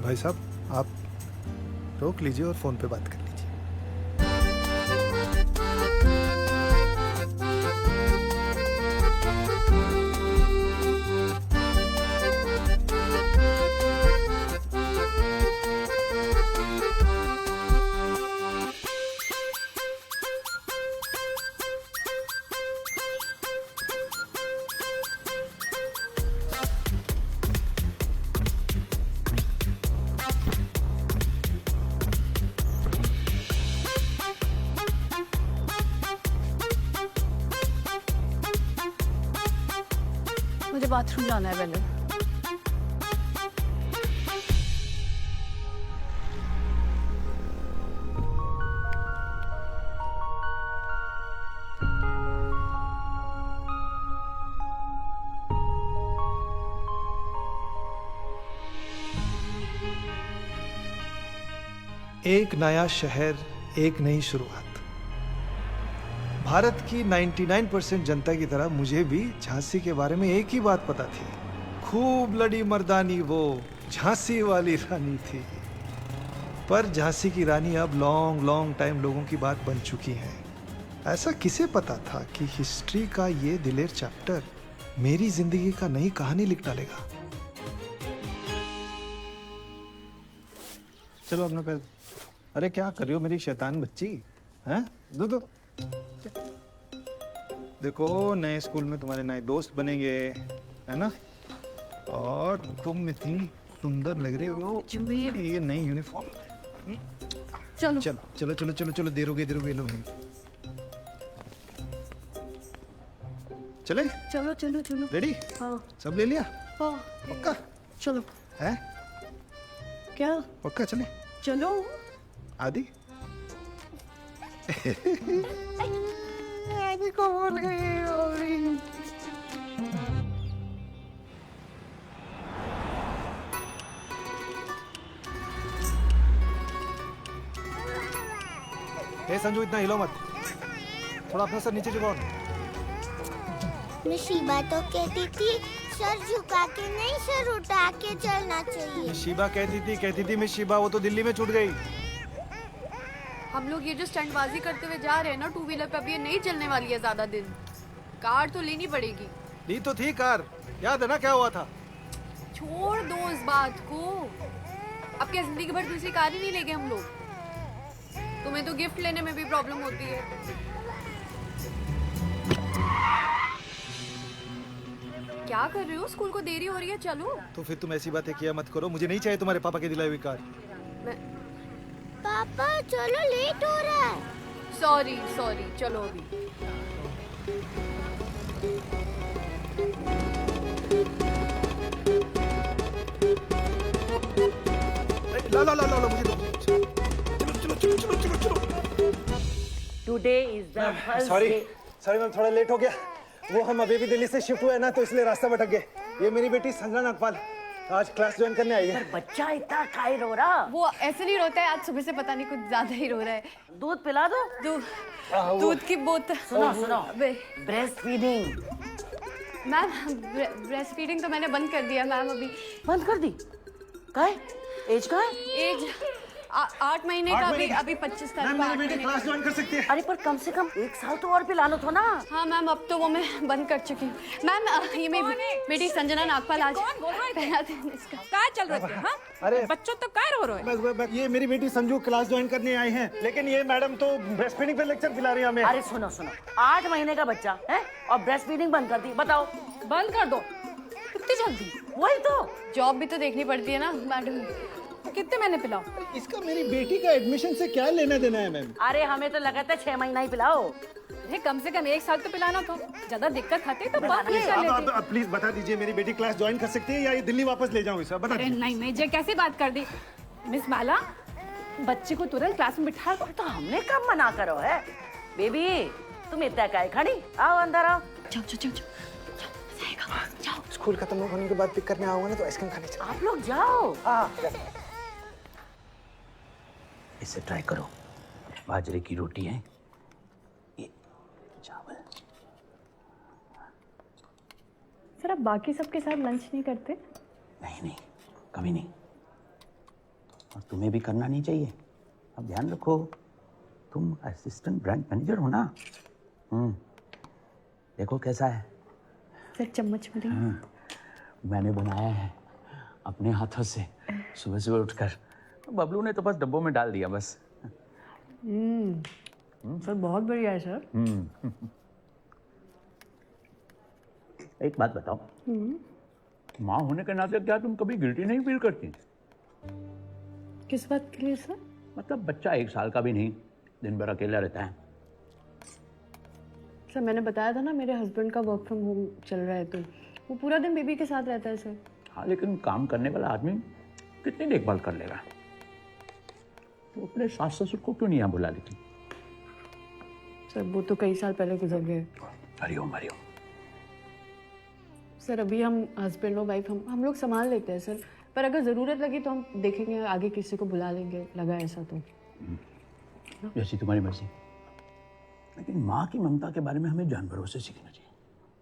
भाई साहब आप रोक लीजिए और फ़ोन पे बात कर लीजिए। मुझे बाथरूम जाना है पहले। एक नया शहर, एक नई शुरुआत। भारत की 99% जनता की तरह मुझे भी झांसी के बारे में एक ही बात पता थी, खूब लड़ी मर्दानी वो झांसी वाली रानी थी। पर झांसी की रानी अब लॉन्ग लॉन्ग टाइम लोगों की बात बन चुकी है। ऐसा किसे पता था कि हिस्ट्री का ये दिलेर चैप्टर मेरी जिंदगी का नई कहानी लिख डालेगा। चलो अपना पैर। अरे क्या कर रही हो मेरी शैतान बच्ची, हैं? दो देखो, नए स्कूल में तुम्हारे नए दोस्त बनेंगे, है ना? और तुम इतनी सुंदर लग रही हो, ये नई यूनिफॉर्म। चलो चलो चलो चलो चलो चलो, देर हो गई लो। चले? चलो चलो चलो। रेडी? हाँ सब ले लिया? हाँ पक्का? चलो। है? क्या? पक्का चले? चलो। आदि? आदि को भूल गई। ए संजू, इतना हिलो मत, थोड़ा अपना सर नीचे झुकाओ। मैं शीबा तो कहती थी सर झुका के नहीं सर उठा के चलना चाहिए। शीबा कहती थी मिस शीबा, वो तो दिल्ली में छूट गई। हम लोग ये जो स्टंटबाजी करते हुए जा रहे हैं ना टू व्हीलर पे, अब ये नहीं चलने वाली है ज्यादा दिन। कार तो लेनी पड़ेगी। ली तो थी कार, याद है ना क्या हुआ था? छोड़ दो इस बात को। अब क्या जिंदगी भर दूसरी कार ही नहीं लेंगे हम लोग? तुम्हें तो गिफ्ट लेने में भी प्रॉब्लम होती है। क्या कर रहे हो? स्कूल को देरी हो रही है, चलो। तो फिर तुम ऐसी बातें किया मत करो, मुझे नहीं चाहिए तुम्हारे पापा की दिलाई हुई कार। पापा चलो, लेट हो रहा है। सॉरी चलो अभी। ला मुझे दो। चलो। Today is the first sorry day. Ma'am, थोड़ा लेट हो गया। वो हम अभी भी दिल्ली से शिफ्ट हुए ना, तो इसलिए रास्ता भटक गए। ये मेरी बेटी संजना नागपाल आज क्लास ज्वाइन करने आई है। बच्चा इतना काहे रो रहा? वो ऐसे नहीं रोता है, आज सुबह से पता नहीं कुछ ज्यादा ही रो रहा है। दूध पिला दो। दूध की बोतल। सुनो breast feeding. Ma'am breast feeding तो मैंने बंद कर दिया मैम अभी। बंद कर दी? काहे? एज का है? एज 8 महीने का, अभी 25 तारीख को 8 महीने क्लास ज्वाइन कर सकती है। अरे पर कम से कम 1 साल तो और पिला लो तो ना। हाँ मैम, अब तो वो मैं बंद कर चुकी हूँ। मैम ये मेरी बेटी संजना नागपाल आज पहला दिन इसका। क्या चल रहा है? हाँ? अरे बच्चों तो क्या रो रहे हैं? ये मेरी बेटी संजू क्लास ज्वाइन करने आई है, लेकिन ये मैडम तो ब्रेस्ट फीडिंग पे लेक्चर दिला रही है हमें। अरे सुनो 8 महीने का बच्चा है और ब्रेस्ट फीडिंग बंद कर दी, बताओ। बंद कर दो। कितनी जल्दी? वही तो। जॉब भी तो देखनी पड़ती है ना मैडम। कितने महीने पिलाओ? इसका मेरी बेटी का एडमिशन से क्या लेना देना है मैम? अरे हमें तो लगा था 6 महीना ही पिलाओ। ये कम से कम 1 साल तो पिलाना था। ज्यादा दिक्कत खाते तो बात नहीं कर लेते। अब प्लीज बता दीजिए, मेरी बेटी क्लास ज्वाइन कर सकती है या ये दिल्ली वापस ले जाऊँ इसे? बता अरे दीजिए। नहीं ये कैसी बात कर दी मिस माला? बच्चे को तुरंत क्लास में बिठा दो। तो हमने कब मना करो है? बेबी तुम इतना काहे खड़ी? आओ अंदर आओ। जाओ। स्कूल खत्म होने के बाद पिक करने आऊंगा ना, तो आइसक्रीम खाने चलो। आप लोग जाओ। इसे ट्राई करो, बाजरे की रोटी है, ये चावल। सर आप बाकी सबके साथ लंच नहीं करते? नहीं कभी नहीं। और तुम्हें भी करना नहीं चाहिए। अब ध्यान रखो, तुम असिस्टेंट ब्रांड मैनेजर हो ना। देखो कैसा है। सर चम्मच मिली। मैंने बनाया है अपने हाथों से, सुबह सुबह उठकर। बबलू ने तो बस डब्बों में डाल दिया बस। सर बहुत बढ़िया है सर। एक बात बताओ, माँ होने के नाते क्या तुम कभी गिल्टी नहीं फील करती? किस बात के लिए सर? मतलब बच्चा 1 साल का भी नहीं, दिन भर अकेला रहता है। सर मैंने बताया था ना, मेरे हस्बैंड का वर्क फ्रॉम होम चल रहा है, तो वो पूरा दिन बेबी के साथ रहता है सर। हाँ, लेकिन काम करने वाला आदमी कितनी देखभाल कर लेगा? तो अपने सास ससुर को क्यों नहीं यहाँ बुला लेती? सर वो तो कई साल पहले गुजर गए। हरिओम हरिओम। सर अभी हम हस्बैंड और वाइफ हम लोग संभाल लेते हैं सर, पर अगर ज़रूरत लगी तो हम देखेंगे, आगे किसी को बुला लेंगे, लगा ऐसा तो। जैसी तुम्हारी मर्जी, लेकिन माँ की ममता के बारे में हमें जानवरों से सीखना चाहिए।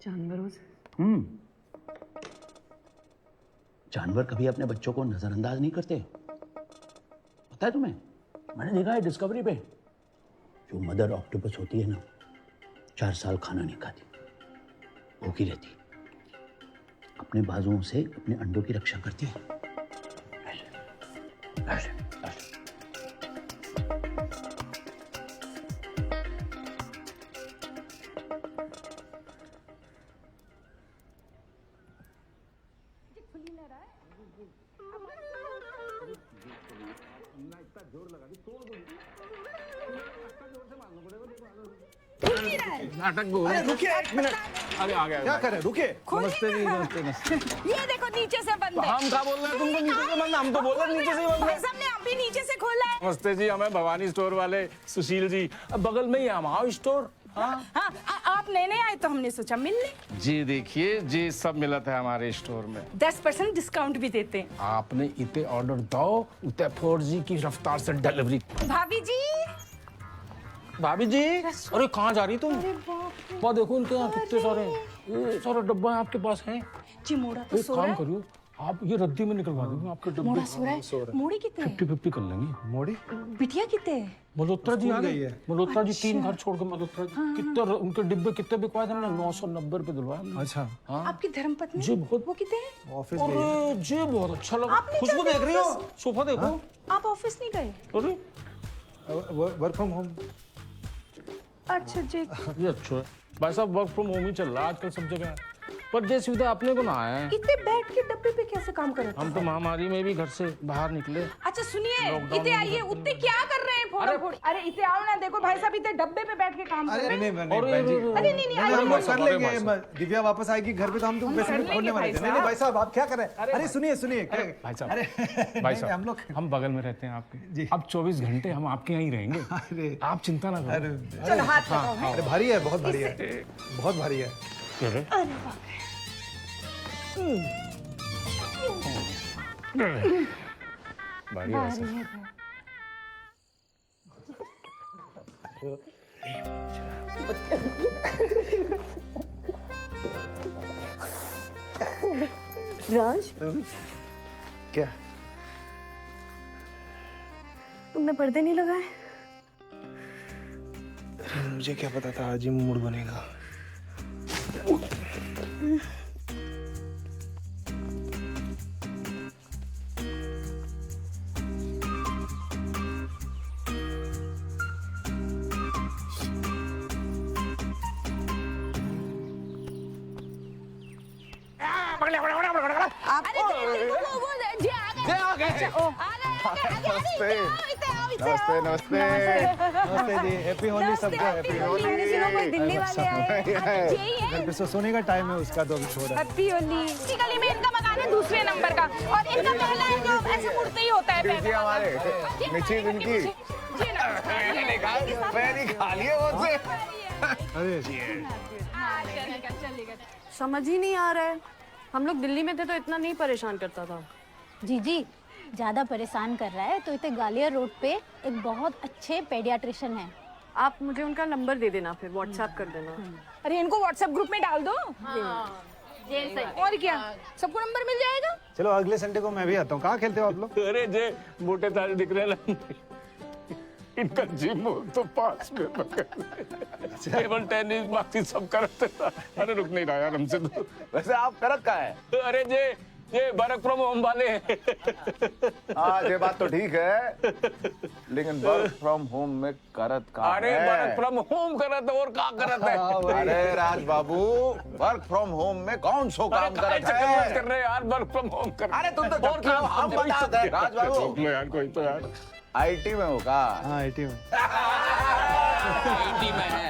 जानवरों से? जानवर कभी अपने बच्चों को नजरअंदाज नहीं करते, पता है तुम्हें? मैंने देखा है डिस्कवरी पे, जो मदर ऑक्टोपस होती है ना, 4 साल खाना नहीं खाती, भूखी रहती, अपने बाजुओं से अपने अंडों की रक्षा करती है। ऐसे, ऐसे। क्या कर रहे हैं? रुकिए। नमस्ते जी, नमस्ते नमस्ते। ये देखो नीचे से बंद है। हम क्या बोल रहे हैं तुमको नीचे से बंद? हम तो बोल रहे हैं नीचे से ही बंद है। भाई साहब ने अभी नीचे से खोला है। नमस्ते जी, हमें भवानी स्टोर वाले सुशील जी, अब बगल में ही है हमारा स्टोर। हाँ, आप नए आए तो हमने सोचा मिल ले। जी देखिए, जी सब मिला था हमारे स्टोर में। 10% डिस्काउंट भी देते हैं। आपने इतने ऑर्डर दो, उतने 4G की रफ्तार से डिलीवरी। भाभी जी, भाभी जी, अरे कहाँ जा रही तुम? वो देखो उनके यहाँ कितने सारे, ये सारा डब्बा है आपके पास है। जी मोड़ा तो एक सो रहा काम है। करियो, आप ये रद्दी में निकलवा दो आपके डब्बे। मोड़ा सो रहा है। मोड़ी कितने? 50-50 कर लेंगे। मोड़ी बिटिया कितने? मल्होत्रा जी आ गई है। है। मल्होत्रा जी 3 घर छोड़ के मल्होत्रा जी कितने उनके डिब्बे कितने बिकवाए थे हमने? 990 रुपए दिलवाए हमने। अच्छा। हाँ आपकी धर्मपत्नी? जी बहुत। वो कितने हैं? ऑफिस अरे जी बहुत अच्छा लगा। आपने खुशबू क्या देख रही हो? ऑफिस? सोफा देखो। आप ऑफिस नहीं गए? अरे वर्क फ्रॉम होम। अच्छा जी। ये अच्छा है भाई साहब, वर्क फ्रॉम होम ही चल रहा है आजकल सब जगह, पर ये सुविधा अपने को ना है। इतने बैठ के डब्बे पे कैसे काम कर रहे हम तो महामारी में भी घर से बाहर निकले। अच्छा सुनिए, लॉकडाउन इतने में आइए, भी उतने क्या कर रहे हैं? Photo photo. अरे इतने आओ ना, देखो भाई साहब इतने डब्बे पे बैठ के काम कर रहे हैं। नहीं अरे, बहन जी। अरे नहीं हम लोग कर अरे लेंगे। भाई साहब। दिव्या वापस आएगी घर पे तो हम तो हम वैसे कर भी खोलने लेंगे वाले थे। भाई नहीं भाई साहब, आप क्या कर रहे हैं? अरे सुनिए सुनिए। भाई साहब, अरे भाई नहीं, साहब हम लोग हम बगल में रहते हैं आपके जी। अब 24 घंटे हम आपके यहाँ ही रहेंगे। अरे आप चिंता ना अरे करो। चलो हाथ लगाओ। अरे भारी है, बहुत भारी है, बहुत भारी है। भारी है वैसे। राज, क्या? तुमने पर्दे नहीं लगाए? मुझे क्या पता था आज ही मूड बनेगा। नमस्ते नमस्ते नमस्ते नमस्ते जी। हैप्पी होली सबको। हैप्पी होली। दिल्ली वाले आए। घर पे सोने का टाइम है उसका, तो अभी सो रहा है। हैप्पी होली। इसी गली में इनका मकान है, दूसरे नंबर का, और इनका पहला है जो ऐसे मुड़ते ही होता है। पैसे हमारे मिठी इनकी मैंने खा लिया मुझसे। अरे समझ ही नहीं आ रहा है। हम लोग दिल्ली में थे तो इतना नहीं परेशान करता था। जी ज़्यादा परेशान कर रहा है तो इतने ग्वालियर रोड पे एक बहुत अच्छे पेडियाट्रिशियन है। आप मुझे उनका नंबर दे देना, फिर व्हाट्सएप कर देना। अरे इनको व्हाट्सएप ग्रुप में डाल दो। और क्या, सबको नंबर मिल जाएगा। चलो अगले संडे को मैं भी आता हूँ। कहाँ खेलते हो आप लोग? अरे जे मोटे तारे दिख रहे हैं ना, इनका जिम तो पास में टेबल टेनिस बाकी सब करते था। अरे रुक नहीं रहा यार हमसे तो। वैसे आप करत का है? अरे ये वर्क फ्रॉम होम वाले हैं। हाँ ये बात तो ठीक है, लेकिन वर्क फ्रॉम होम में करत का अरे है? वर्क फ्रॉम होम करत और का करत है? अरे राज बाबू, वर्क फ्रॉम होम में कौन सो काम करत है? कर रहे यार वर्क फ्रॉम होम कर। अरे तुम तो और क्या हम बता दे राज बाबू। यार कोई तो यार आईटी में हो का? हाँ आईटी में। आईटी में है।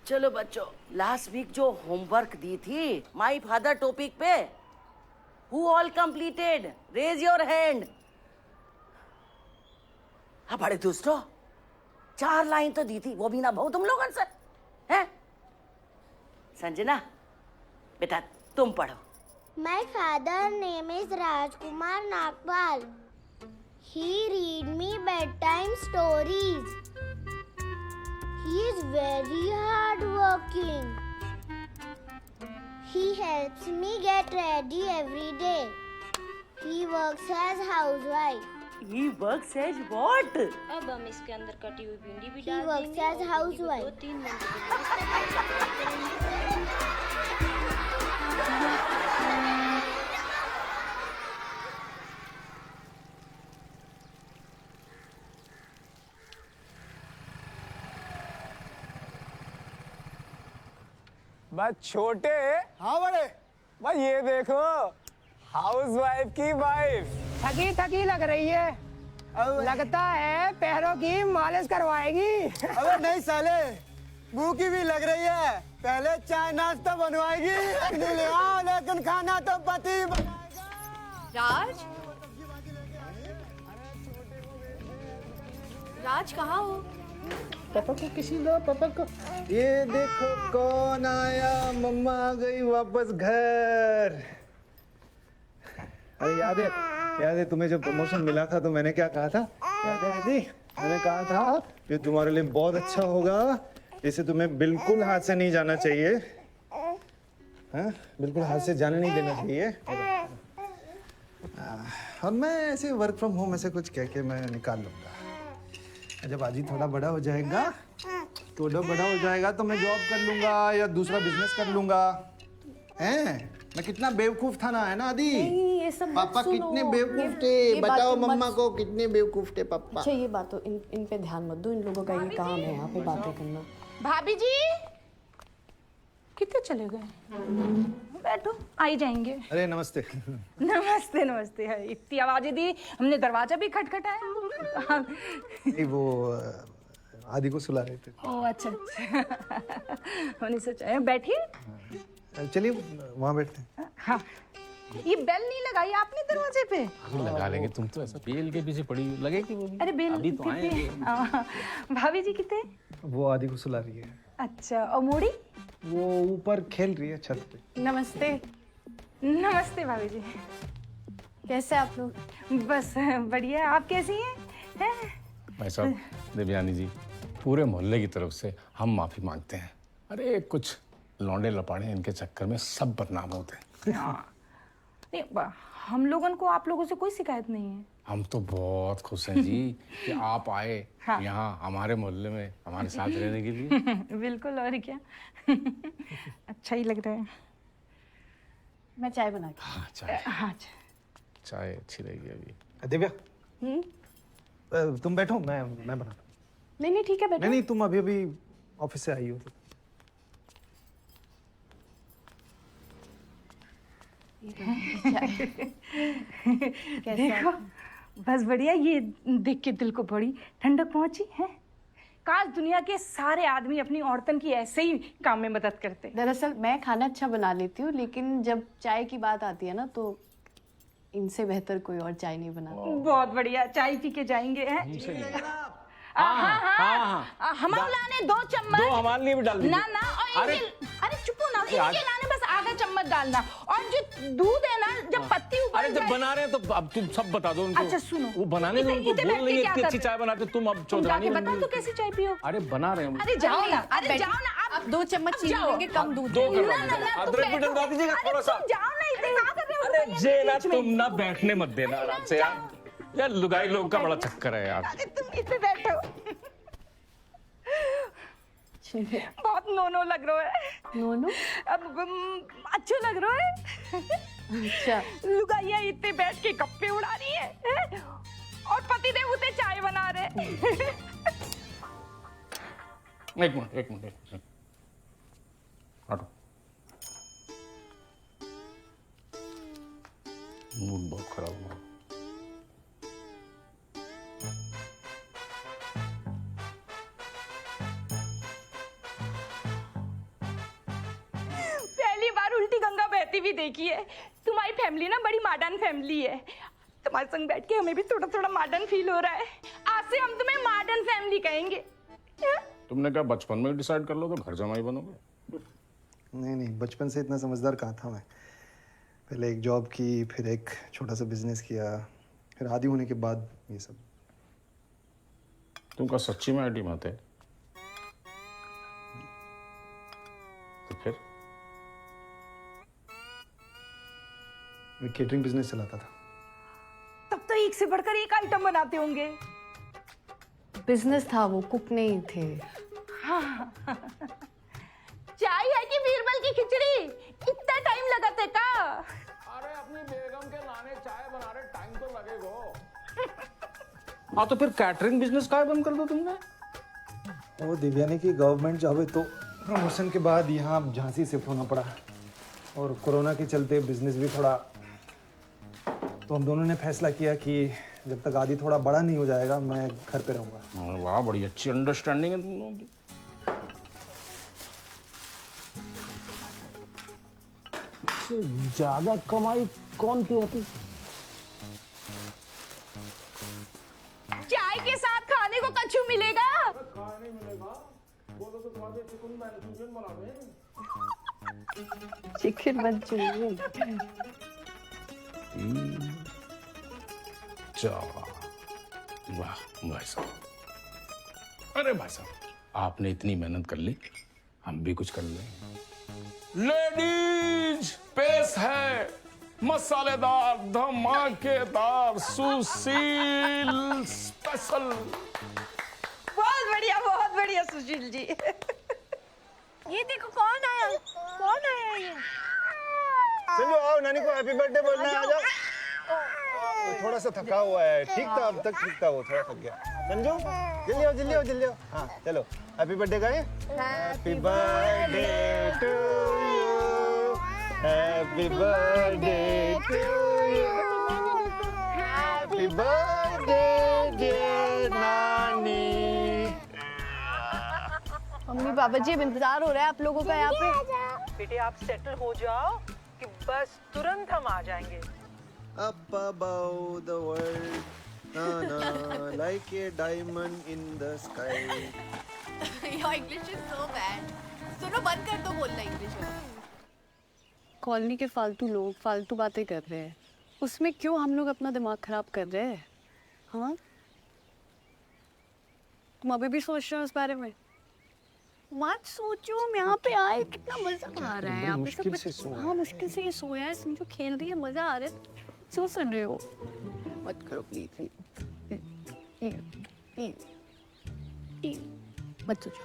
चलो बच्चों, लास्ट वीक जो होमवर्क दी थी माई फादर टॉपिक पे, who all completed? Raise your hand. हाँ बड़े दोस्तों, 4 लाइन तो दी थी, वो भी ना बहु तुम लोगों से हैं? संजना बेटा तुम पढ़ो। My father name is Rajkumar Nagpal. He read me bedtime stories. He is very hardworking. He helps me get ready every day. He works as housewife. He works as what? अब हम इसके अंदर कटी हुई भिंडी भी He डाल works देंगे as और housewife. भिंडी को 2-3 मिनट बस छोटे। हाँ बड़े। बस ये देखो, हाउसवाइफ की वाइफ थकी थकी लग रही है। लगता है पैरों की मालिश करवाएगी। अबे नहीं साले, भूखी भी लग रही है। पहले चाय नाश्ता बनवाएगी, लेकिन खाना तो पति बनाएगा। राज कहाँ हो? पापा को किसी लो, पापा को। ये देखो कौन आया, मम्मा आ गई वापस घर। अरे याद है तुम्हें जब प्रमोशन मिला था तो मैंने क्या कहा था? याद है आदि? मैंने कहा था ये तुम्हारे लिए बहुत अच्छा होगा, इसे तुम्हें बिल्कुल हाथ से नहीं जाना चाहिए। हाँ, बिल्कुल हाथ से जाने नहीं देना चाहिए। और मैं ऐसे वर्क फ्रॉम होम ऐसे कुछ कह के मैं निकाल लूंगा। जब आजी थोड़ा बड़ा हो जाएगा तो मैं जॉब कर लूंगा या दूसरा बिजनेस कर लूंगा। हैं? मैं कितना बेवकूफ था ना, है ना आदि? ये सब पापा कितने बेवकूफ थे, बताओ मम्मा को कितने बेवकूफ थे पापा। अच्छा ये बात तो इन पे ध्यान मत दो, इन लोगों का ये काम है यहाँ पे बातें करना। भाभी जी कितने चले गए? बैठो, आ ही जाएंगे। अरे नमस्ते। नमस्ते नमस्ते। है इतनी आवाजें दी, हमने दरवाजा भी खटखटाया। नहीं वो आदि को सुला रहे थे। ओह अच्छा अच्छा। मैंने सोचा बैठिए। चलिए वहाँ बैठते हैं। हाँ, ये बेल नहीं लगाई आपने दरवाजे पे? लगा लेंगे, तुम तो ऐसा बेल के पीछे पड़ी लगेगी वो भी। अरे बेल अभी तो आए हैं। भाभी जी कितने? वो आदि को सुला रही है। अच्छा, और मोड़ी? वो ऊपर खेल रही है छत पे। नमस्ते। नमस्ते भाभी जी। कैसे आप लोग? बस बढ़िया, आप कैसी हैं? भाई साहब, देवयानी जी, पूरे मोहल्ले की तरफ से हम माफी मांगते हैं। अरे कुछ लौंडे लपाड़े इनके चक्कर में सब बदनाम होते हैं। नहीं, हम लोगों को आप लोगों से कोई शिकायत नहीं है। हम तो बहुत खुश हैं जी कि आप आए हाँ। यहाँ हमारे मोहल्ले में हमारे साथ रहने के लिए। बिल्कुल, और क्या। अच्छा ही लग रहा है। मैं चाय बना के। हाँ चाय। हाँ चाय अच्छी रहेगी अभी। दिव्या तुम बैठो, मैं बनाता हूँ। नहीं ठीक है बैठो। नहीं तुम अभी ऑफिस से आई हो तो। देखो, बस बढ़िया। ये देख के दिल को बड़ी ठंडक पहुंची है। काश दुनिया के सारे आदमी अपनी औरतन की ऐसे ही काम में मदद करते। दरअसल मैं खाना अच्छा बना लेती हूँ, लेकिन जब चाय की बात आती है ना तो इनसे बेहतर कोई और चाय नहीं बनाता। बहुत बढ़िया, चाय पी के जाएंगे हैं। हाँ हमारे लाने 2 चम्मच। 2 हमारे लिए भी डाल दीजिए। ना ना और अरे अरे चुप हो ना, इनके लाने बस आधा चम्मच डालना। और जो दूध है ना, जब पत्ती ऊपर अरे जब बना रहे हैं तो अब तुम सब बता दो उनको। अच्छा सुनो, वो बनाने दो उनको, बोल रही है इतनी अच्छी चाय बनाते, तुम अब चौधरानी बता तो कैसी चाय पियो। अरे बना रहे हैं। अरे जाओ ना, अरे जाओ ना आप 2 चम्मच चीनी लेंगे, कम दूध 2 लेंगे। अदरक भी डलवा दीजिएगा थोड़ा सा। जाओ ना, इतने कहाँ कर रहे हो? अरे जे ना तुम ना बैठने मत देना आराम से यार लुगाई लोग का बड़ा चक्कर है यार। तुम इतने बैठो। बहुत नोनो लग रहा है। नोनो? अब अच्छा लग रहा है। अच्छा। लुगाइयाँ इतने बैठ के गप्पे उड़ा रही है और पतिदेव उतने चाय बना रहे। एक मिनट हटो। मूड बहुत खराब हुआ। पहली बार उल्टी गंगा बहती भी देखी है। तुम्हारी फैमिली ना बड़ी मॉडर्न फैमिली है। तुम्हारे संग बैठ के हमें भी थोड़ा थोड़ा मॉडर्न फील हो रहा है। आज से हम तुम्हें मॉडर्न फैमिली कहेंगे। तुमने क्या बचपन में डिसाइड कर लो तो घर जमाई बनोगे? नहीं, बचपन से इतना समझदार कहाँ था मैं। पहले एक जॉब की, फिर एक छोटा सा बिजनेस किया, फिर आदी होने के बाद ये सब। तुम क्या सच्ची में आईटी में आते? तो फिर? मैं केटरिंग बिजनेस चलाता था। तब तो एक से बढ़कर एक आइटम बनाते होंगे। बिजनेस था वो, कुक नहीं थे। हाँ। चाय है कि बीरबल की खिचड़ी? इतना टाइम लगा थे का? अरे अपनी बेगम के लाने चाय बना रहे, टाइम तो लगेगा। हाँ तो फिर कैटरिंग बिजनेस का बंद कर दो तुमने। वो दिव्यानी की गवर्नमेंट जॉब है तो प्रमोशन के बाद यहाँ झांसी शिफ्ट होना पड़ा, और कोरोना के चलते बिजनेस भी थोड़ा, तो हम दोनों ने फैसला किया कि जब तक आदि थोड़ा बड़ा नहीं हो जाएगा मैं घर पे रहूंगा। वाह, बड़ी अच्छी अंडरस्टैंडिंग है तुम लोगों की। ज्यादा कमाई कौन की होती? चाय के साथ खाने को कछु मिलेगा? खाने मिलेगा, बोलो तो तुम्हारे चिकन मैंचूरियन बना दें। Chicken Manchurian. वाह भाई साहब। अरे भाई साहब, आपने इतनी मेहनत कर ली, हम भी कुछ कर लें। लेडीज, पेश है मसालेदार धमाकेदार सुशील स्पेशल। बहुत बढ़िया सुशील जी। ये देखो कौन आया ये? चलो आओ, नानी को हैप्पी बर्थडे बोलना है। आ जाओ। थोड़ा सा थका हुआ है। ठीक था, अब तक ठीक था, वो थोड़ा थक गया। संजू जल्दी आओ। हाँ चलो, हैप्पी बर्थडे गाएं। Happy birthday to you, happy birthday to you, happy birthday dear नानी। मम्मी पापा जी, अब इंतजार हो रहा है आप लोगों का यहाँ पे। बेटे आप सेटल हो जाओ कि बस तुरंत हम आ जाएंगे। Up above the world, like a diamond in the sky. Your English is so bad. सुनो, बंद कर दो बोलना इंग्लिश में। कॉलोनी के फालतू लोग फालतू बातें कर रहे हैं, उसमें क्यों हम लोग अपना दिमाग खराब कर रहे हैं? हाँ, तुम अभी भी सोच रहे हो उस बारे में? मत सोचो, हम यहाँ पे आए, कितना मजा आ रहा है यहाँ पे सब कुछ। हाँ, मुश्किल से ये सोया है, समझो खेल रही है, मजा आ रहा है। क्यों सुन रहे हो? मत करो प्लीज, मत सोचो।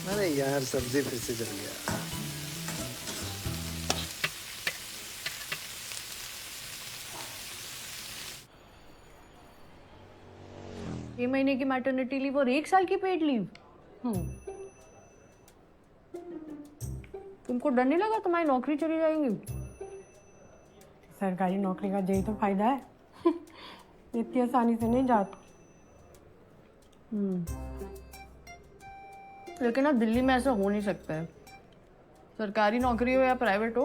अरे यार, सब्जी फिर से जल गया। ये महीने की मैटरनिटी लीव और 1 साल की पेड लीव। तुमको डर नहीं लगा तुम्हारी नौकरी चली जाएंगी? सरकारी नौकरी का यही तो फायदा है। इतनी आसानी से नहीं जाता। लेकिन ना दिल्ली में ऐसा हो नहीं सकता है। सरकारी नौकरी हो या प्राइवेट हो,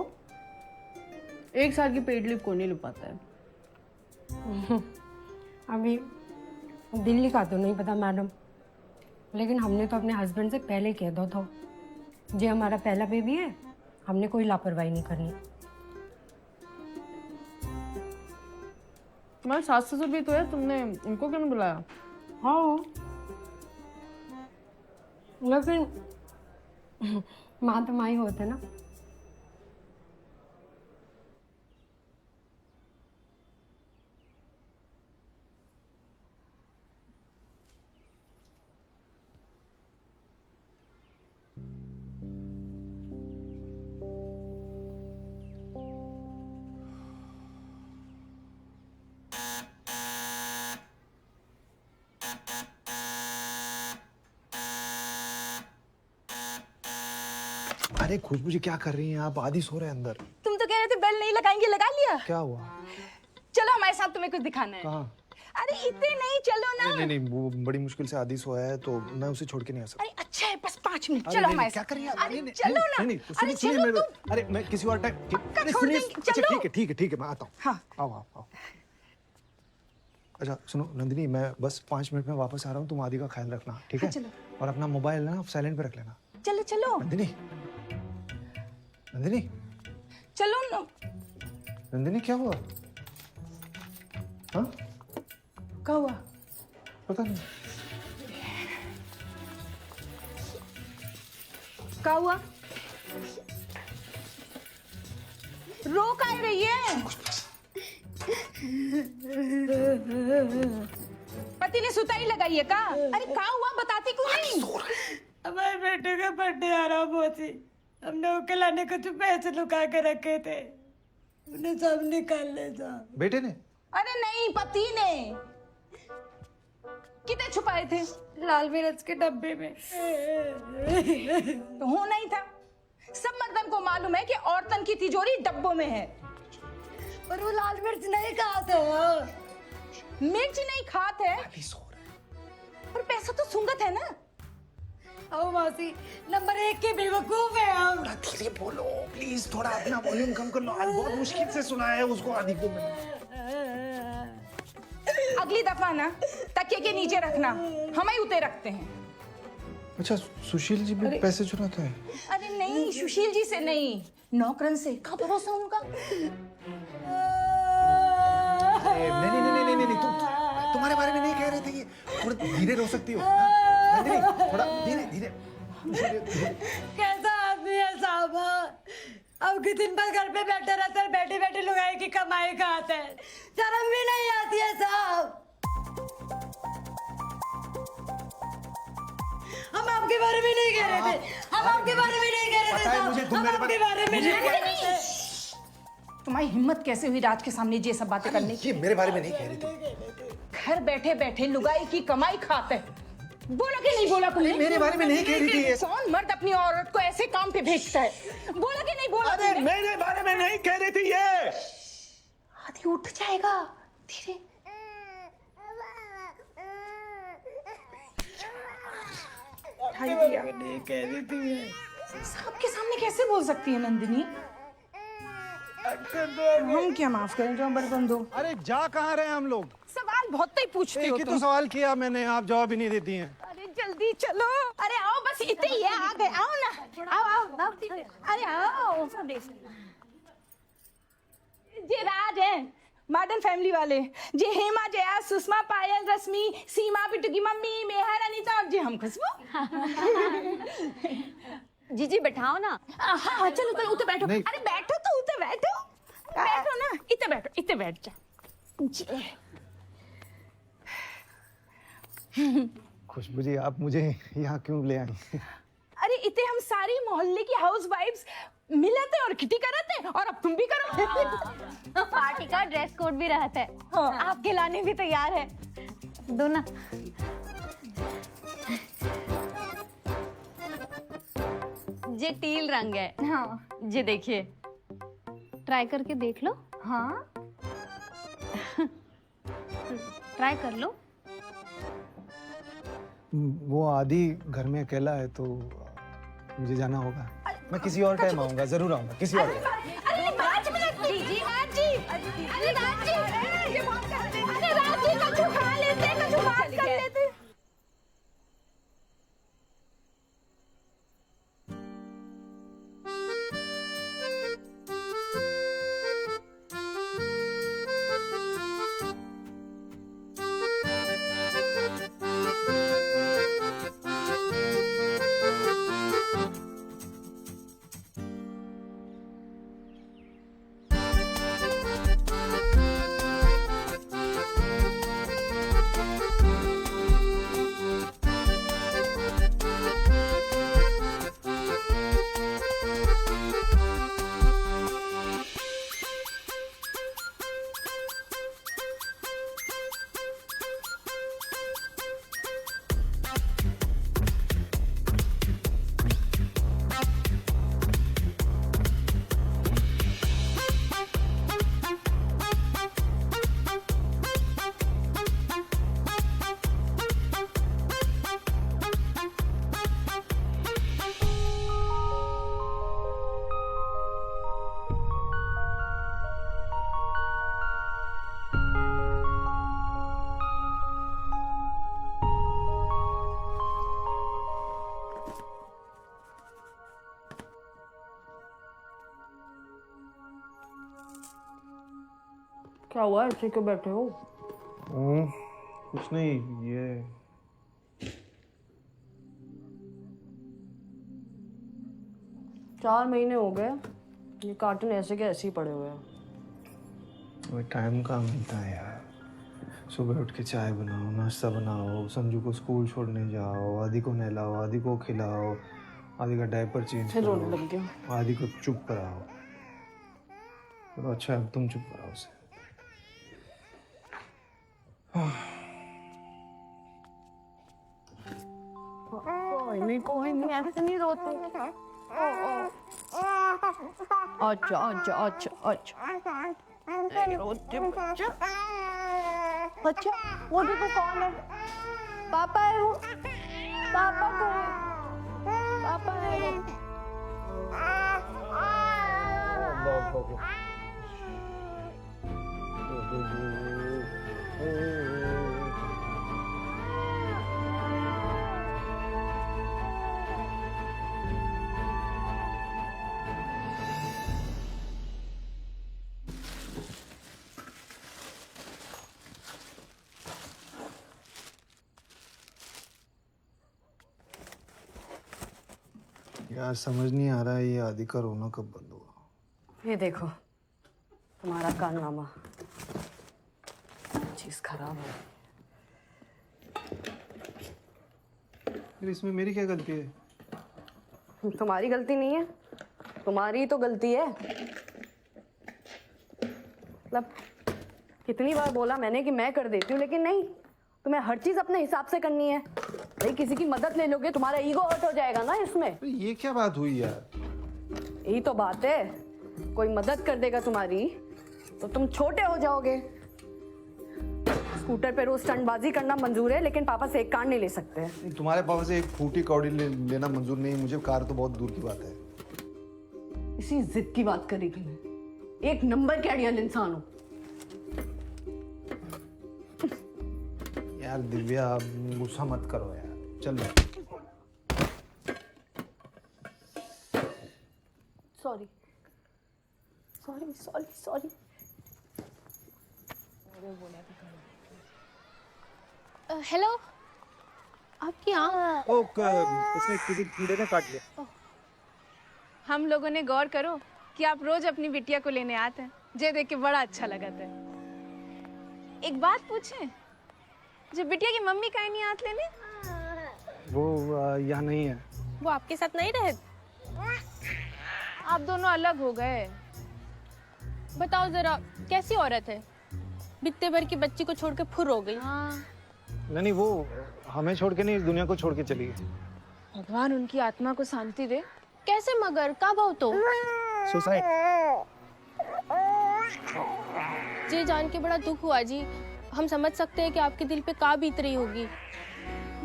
1 साल की पेड लीव कोई नहीं ले पाता है। अभी दिल्ली का तो नहीं पता मैडम, लेकिन हमने तो अपने हस्बैंड से पहले कह दो था जी हमारा पहला बेबी है, हमने कोई लापरवाही नहीं करनी। तुम्हारे सास ससुर भी तो है, तुमने उनको क्यों नहीं बुलाया? हाँ, लेकिन माँ तो माँ ही होते ना। अरे खुशबू जी क्या कर रही हैं आप? आदि सो रहे हैं अंदर। तुम तो कह रहे थे बेल नहीं लगाएंगे, लगा लिया। क्या हुआ? चलो हमारे साथ, तुम्हें कुछ दिखाना है। कहाँ? अरे इतने नहीं, चलो ना। नहीं नहीं, वो बड़ी मुश्किल से आदि सोया है तो मैं उसे छोड़ के नहीं आ सकता। अरे अच्छा है, बस 5 मिनट। अरे चलो नहीं, हमारे क्या साथ। कर रही हैं? अरे चलो ना। नहीं, अरे सुनिए चलो मेरे। तुम। अरे मैं किसी और टाइम। अरे छोड़ सुनिए, देंगे, अच्छा चलो। ठीक है मैं आता हूँ। हाँ। आओ आओ आओ। अच्छा सुनो नंदिनी, मैं बस 5 मिनट में वापस आ रहा हूँ, तुम आदि का ख्याल रखना, ठीक है? हाँ, चलो। और अपना मोबाइल ना साइलेंट पे रख लेना। चलो चलो नंदिनी, नंदिनी, चलो ना। नंदिनी क्या हुआ? हाँ क्या हुआ? पता नहीं। क्या हुआ? रो का रही है? पति ने सुताई लगाई है का? अरे क्या हुआ, बताती क्यों नहीं? हमारे बेटे का बर्थडे आ रहा मोची, हमने उसके लाने कुछ पैसे लुका के रखे थे, उन्हें सब निकाल ले जा। बेटे ने? अरे नहीं, पति ने। कितने छुपाए थे? लाल मिर्च के डब्बे में। तो होना ही था। सब मर्दन को मालूम है कि औरतन की तिजोरी डब्बों में है। और वो लाल मिर्च नहीं खाते। मिर्च नहीं खाते है, पर पैसा तो सुंगत है ना। आओ मासी, नंबर 1 के बेवकूफ है हम। धीरे बोलो प्लीज, थोड़ा अपना वॉल्यूम कम कर लो। आज बहुत मुश्किल से सुना है उसको, आदि को मैंने। अगली दफा ना तकिए के नीचे रखना, हम ही उते रखते हैं। अच्छा सुशील जी भी पैसे चुराते हैं? अरे नहीं, सुशील जी से नहीं, नौकरन से। क्या भरोसा उनका? नहीं, तुम्हारे बारे में नहीं कह रहे थे ये। थोड़ा धीरे रो सकती हो? नहीं, थोड़ा धीरे। कैसा आदमी है साहब? अब कि दिन भर घर पे बैठे रहते हैं, बैठे बैठे लुगाई की कमाई खाते हैं, शर्म भी नहीं आती है साहब। हम आपके बारे में नहीं कह रहे थे, हम आपके बारे में नहीं कह रहे थे साहब, हम आपके बारे में नहीं कह रहे थे। तुम्हारी हिम्मत कैसे हुई रात के सामने ये सब बातें करने की? ये मेरे बारे में नहीं कह रही थी। घर बैठे बैठे लुगाई की कमाई खाते हैं। बोला कि नहीं बोला तुमने? मेरे बारे में नहीं कह रही थी ये। कौन मर्द अपनी औरत को ऐसे काम पे भेजता है? बोला कि नहीं बोला? अरे मेरे बारे में नहीं कह रही थी ये। आदि उठ जाएगा धीरे। नहीं कह रही थी ये। सबके सामने कैसे बोल सकती है नंदिनी? हम क्या माफ करें, जो बर्तन दो। अरे जा कहाँ रहे हैं हम लोग? सवाल बहुत ही पूछते हो एक ही तुम। तो सवाल किया मैंने, आप जवाब ही नहीं देती हैं। अरे जल्दी चलो। अरे आओ, बस इतने ही है, आ गए। आओ ना, आओ। अरे आओ। ये राज है, मॉडर्न फैमिली वाले। जे हेमा, जया, सुषमा, पायल, रश्मि, सीमा, पिट्टू की मम्मी, मेहर, अनीता और जे हम खुशबू। जी बैठाओ ना। हाँ चलो चलो, उते बैठो। अरे बैठो तो उते बैठो। बैठो ना, इते बैठो, इते बैठ जा। खुशबू जी आप मुझे यहाँ क्यों ले आई? अरे इते हम सारी मोहल्ले की हाउस वाइफ्स मिले थे और किटी कर रहे थे, और अब तुम भी करो। पार्टी का ड्रेस कोड भी रहता है। हाँ। आपके लाने भी तैयार है। दो ना। ये टील रंग है। हाँ। ये देखिए, ट्राई करके देख लो। हाँ। ट्राई कर लो। वो आदि घर में अकेला है तो मुझे जाना होगा। मैं किसी और टाइम आऊंगा, जरूर आऊंगा किसी और टाइम। अरे 5 मिनट जी राज जी, अरे राज जी, अरे राज जी कछु खा लेते, कछु बात कर लेते। क्या हुआ, ऐसे क्यों बैठे हो? कुछ नहीं, ये 4 महीने हो गए ये कार्टून ऐसे के ऐसे ही पड़े हुए हैं। टाइम कहाँ मिलता है यार। सुबह उठ के चाय बनाओ, नाश्ता बनाओ, संजू को स्कूल छोड़ने जाओ, आदि को नहलाओ, आदि को खिलाओ, आदि का डायपर चेंज फिर रोने करो, लग गया। आदि को चुप कराओ। तो अच्छा अब तुम चुप कराओ उसे। कोई नहीं ऐसे नहीं रोते। अच्छा अच्छा अच्छा अच्छा नहीं रोते बच्चा। बच्चा वो देखो कौन है? पापा है वो, पापा को पापा है यार समझ नहीं आ रहा है ये आदि का रोना कब बंद होगा। ये देखो तुम्हारा कारनामा, चीज खराब है। फिर इसमें मेरी क्या गलती है? तुम्हारी गलती नहीं है, तुम्हारी तो गलती है। मतलब कितनी बार बोला मैंने कि मैं कर देती हूँ, लेकिन नहीं, तुम्हें हर चीज अपने हिसाब से करनी है। भाई किसी की मदद ले लोगे तुम्हारा ईगो हर्ट हो जाएगा ना इसमें। ये क्या बात हुई यार? यही तो बात है, कोई मदद कर देगा तुम्हारी तो तुम छोटे हो जाओगे। स्कूटर पे रोज स्टंटबाजी करना मंजूर है, लेकिन पापा से एक कार नहीं ले सकते। तुम्हारे पापा से एक फूटी कौड़ी लेना मंजूर नहीं, मुझे कार तो बहुत दूर की बात है। इसी जिद की बात करेगी मैं, एक नंबर के अड़ियल इंसान हूँ। यार दिव्या गुस्सा मत करो यार, चल। Sorry sorry sorry sorry. Hello, आपकी आँख? उसने किसी कीड़े ने काट लिया। हम लोगों ने गौर करो कि आप रोज अपनी बिटिया को लेने आते हैं, जे देख के बड़ा अच्छा लगा था। एक बात पूछें, जो बिटिया की मम्मी काहे नहीं आत लेने? वो यहाँ नहीं है। वो आपके साथ नहीं रहे? आप दोनों अलग हो गए। बताओ जरा, कैसी औरत है, बित्ते भर की बच्ची को छोड़ के फुर हो गई। नहीं, वो हमें छोड़ के नहीं, इस दुनिया को छोड़ के चली गई। भगवान उनकी आत्मा को शांति दे। कैसे मगर, कब हो तो? सुसाइड। जी जान के बड़ा दुख हुआ जी, हम समझ सकते हैं कि आपके दिल पे का बीत रही होगी।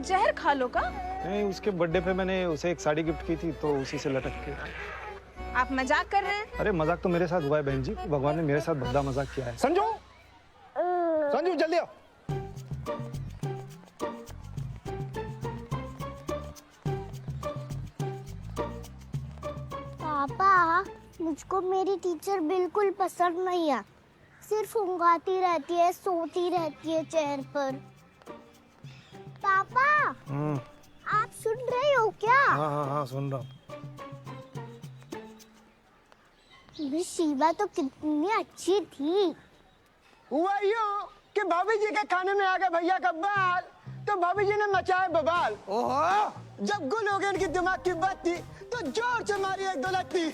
जहर खा लो का? नहीं, उसके बर्थडे पे मैंने उसे एक साड़ी गिफ्ट की थी तो उसी से लटक के। आप मजाक कर रहे हैं? अरे मजाक तो मेरे साथ हुआ है बहन जी, भगवान ने मेरे साथ भद्दा मजाक किया है। संजू, संजू जल्दी आओ। पापा, मुझको मेरी टीचर बिल्कुल पसंद नहीं है। सिर्फ ऊँघाती रहती है, सोती रहती है चेयर पर। पापा, आप सुन रहे हो क्या? हाँ हाँ हाँ, सुन रहा हूँ। शिवा तो कितनी अच्छी थी। हुआ यूं कि भाभी जी के खाने में आ गया भैया का बाल, तो भाभी जी ने मचाया बवाल। ओहो, जब गुल हो गई इनकी दिमाग की बत्ती, तो जोर से मारी एक दो लत्ती।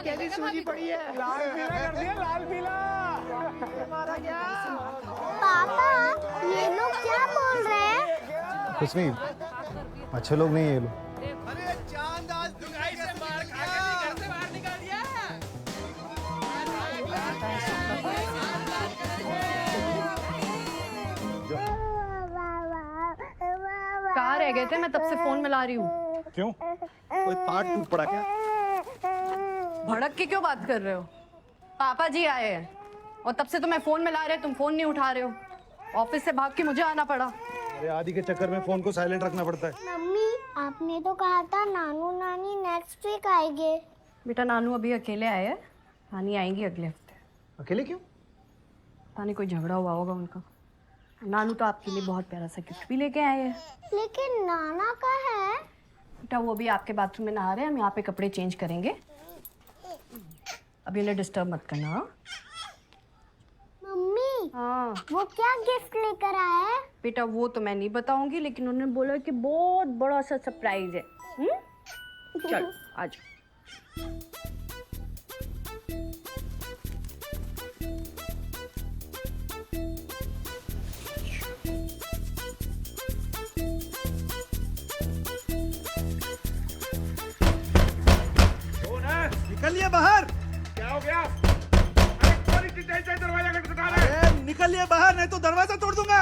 कैसी सूजी पड़ी है? लाल पीला कर दिया, लाल पीला। मारा गया। पापा, ये लोग क्या बोल रहे हैं? कुछ नहीं, अच्छे लोग नहीं है ये लोग। अरे चांद आज दुनिया से मार खा के घर से बाहर निकाल दिया। कहाँ रह गए थे? मैं तब से फोन मिला रही हूँ। क्यों? कोई पार्ट टूट पड़ा क्या? भड़क के क्यों बात कर रहे हो? पापा जी आए हैं और तब से तुम्हें फोन मिला रहे, तुम फोन नहीं उठा रहे हो। ऑफिस से भाग के मुझे आना पड़ा। अरे आदि के चक्कर में फोन को साइलेंट रखना पड़ता है। मम्मी, आपने तो कहा था नानू नानी नेक्स्ट वीक आएंगे। बेटा, नानू अभी अकेले आए हैं, नानी आएंगी अगले हफ्ते। अकेले क्यों? पता नहीं, कोई झगड़ा हुआ होगा उनका। नानू तो आपके लिए बहुत प्यारा सा गिफ्ट भी लेके आए हैं। लेकिन नाना का है। बेटा, वो भी आपके बाथरूम में नहा रहे हैं, हम यहाँ पे कपड़े चेंज करेंगे। अभी उन्हें डिस्टर्ब मत करना। हाँ मम्मी, हाँ, वो क्या गिफ्ट लेकर आए हैं? बेटा वो तो मैं नहीं बताऊंगी, लेकिन उन्होंने बोला कि बहुत बड़ा सा सरप्राइज है। चल आ जाओ। निकलिए बाहर। क्या हो गया? अरे कौन इतनी तेज से दरवाजा खटखटा रहा है? निकलिए बाहर, नहीं तो दरवाजा तोड़ दूंगा।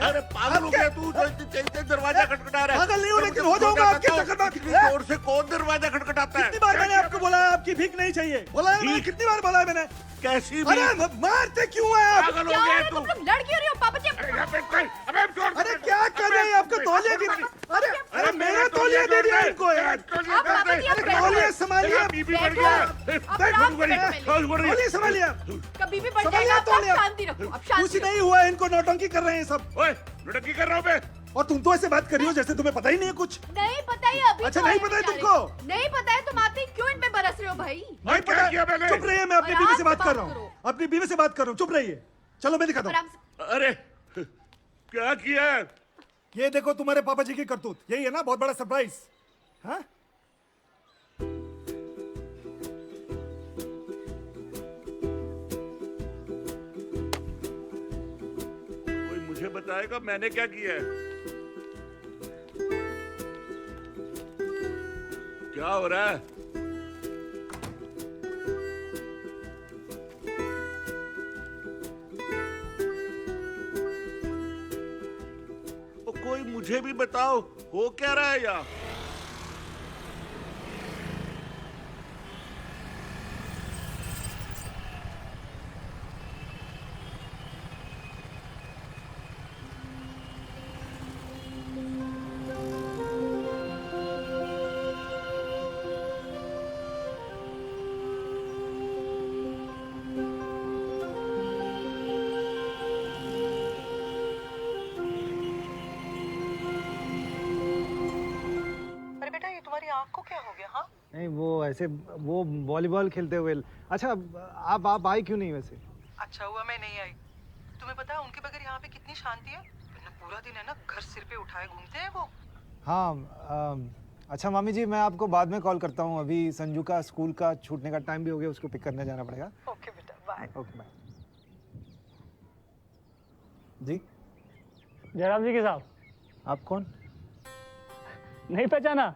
अरे पागल हो गया तू, जो इतनी तेज से दरवाजा खटखटा रहा है? पागल नहीं हो, लेकिन हो जाऊंगा आपके चक्कर में। इतनी जोर से कौन दरवाजा खटखटाता है? कितनी बार मैंने आपको बोला है आपकी भीख नहीं चाहिए? बोला है मैंने, कितनी बार बोला है मैंने? कैसी अरे मारते क्यों हैं आप? पागल हो गया तू? लड़की हो रही हो पापा जी। अरे क्या कर रहे हैं? आपका तौलिया गिर। अरे मेरा तौलिया दे दिया इनको यार। तौलिया संभालिए। बीबी बढ़ गया। तौलिया संभालिए। कभी भी बढ़ जाएगा, आप शांति रखो। अब शांति कुछ नहीं हुआ, इनको नौटंकी कर रहे हैं सब। ओए, नौटंकी कर रहा हूँ मैं। और तुम तो ऐसे बात कर रही हो जैसे तुम्हें पता ही नहीं है कुछ। नहीं पता ही अभी। अच्छा, तो नहीं आए पता है बेचारे। तुमको? नहीं पता है, तुम आते ही क्यों इन पे बरस रहे हो भाई? नहीं क्या किया मैंने? चुप रहिए, मैं अपनी बीवी से बात कर रहा करो। हूँ। अपनी बीवी से बात कर रहा हूँ, चुप रहिए। चलो मैं दिखाता हूँ। अरे क्या किया है? ये देखो तुम्हारे पापा जी की करतूत। यही है ना बहुत बड़ा सरप्राइज? हाँ? कोई मुझे बताएगा मैंने क्या किया है? क्या हो रहा है? ओ, कोई मुझे भी बताओ, हो क्या रहा है यहाँ? नहीं, वो ऐसे वो वॉलीबॉल खेलते हुए। अच्छा, आप आई क्यों नहीं वैसे? अच्छा हुआ मैं नहीं आई। तुम्हें पता है उनके बगैर यहाँ पे कितनी शांति है? वरना पूरा दिन है ना घर सिर पे उठाए घूमते हैं वो। हाँ, अच्छा मामी जी, मैं आपको बाद में कॉल करता हूँ। अभी संजू का स्कूल का छूटने का टाइम भी हो गया, उसको पिक करने जाना पड़ेगा। ओके बेटा, बाय। Okay bye. जी जयराम जी के साहब। आप कौन? नहीं पहचाना?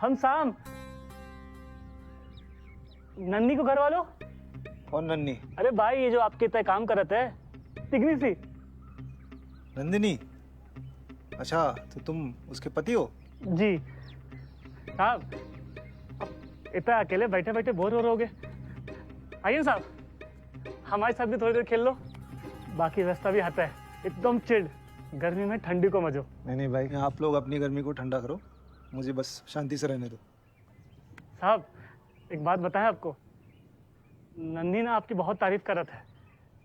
हम शाम नन्नी को घर वालों? कौन नन्नी? अरे भाई ये जो आपके इतना काम करत है, तिगनी सी। नंदिनी? अच्छा, तो तुम उसके पति हो? जी साहब, इतना अकेले बैठे बैठे बोर हो रहोगे, आइए साहब हमारे साथ भी थोड़ी देर खेल लो, बाकी रास्ता भी आता है, एकदम चिल्ड, गर्मी में ठंडी को मजो। नहीं भाई, आप लोग अपनी गर्मी को ठंडा करो, मुझे बस शांति से रहने दो। साहब एक बात बताएं आपको, नन्ही ना आपकी बहुत तारीफ करत है,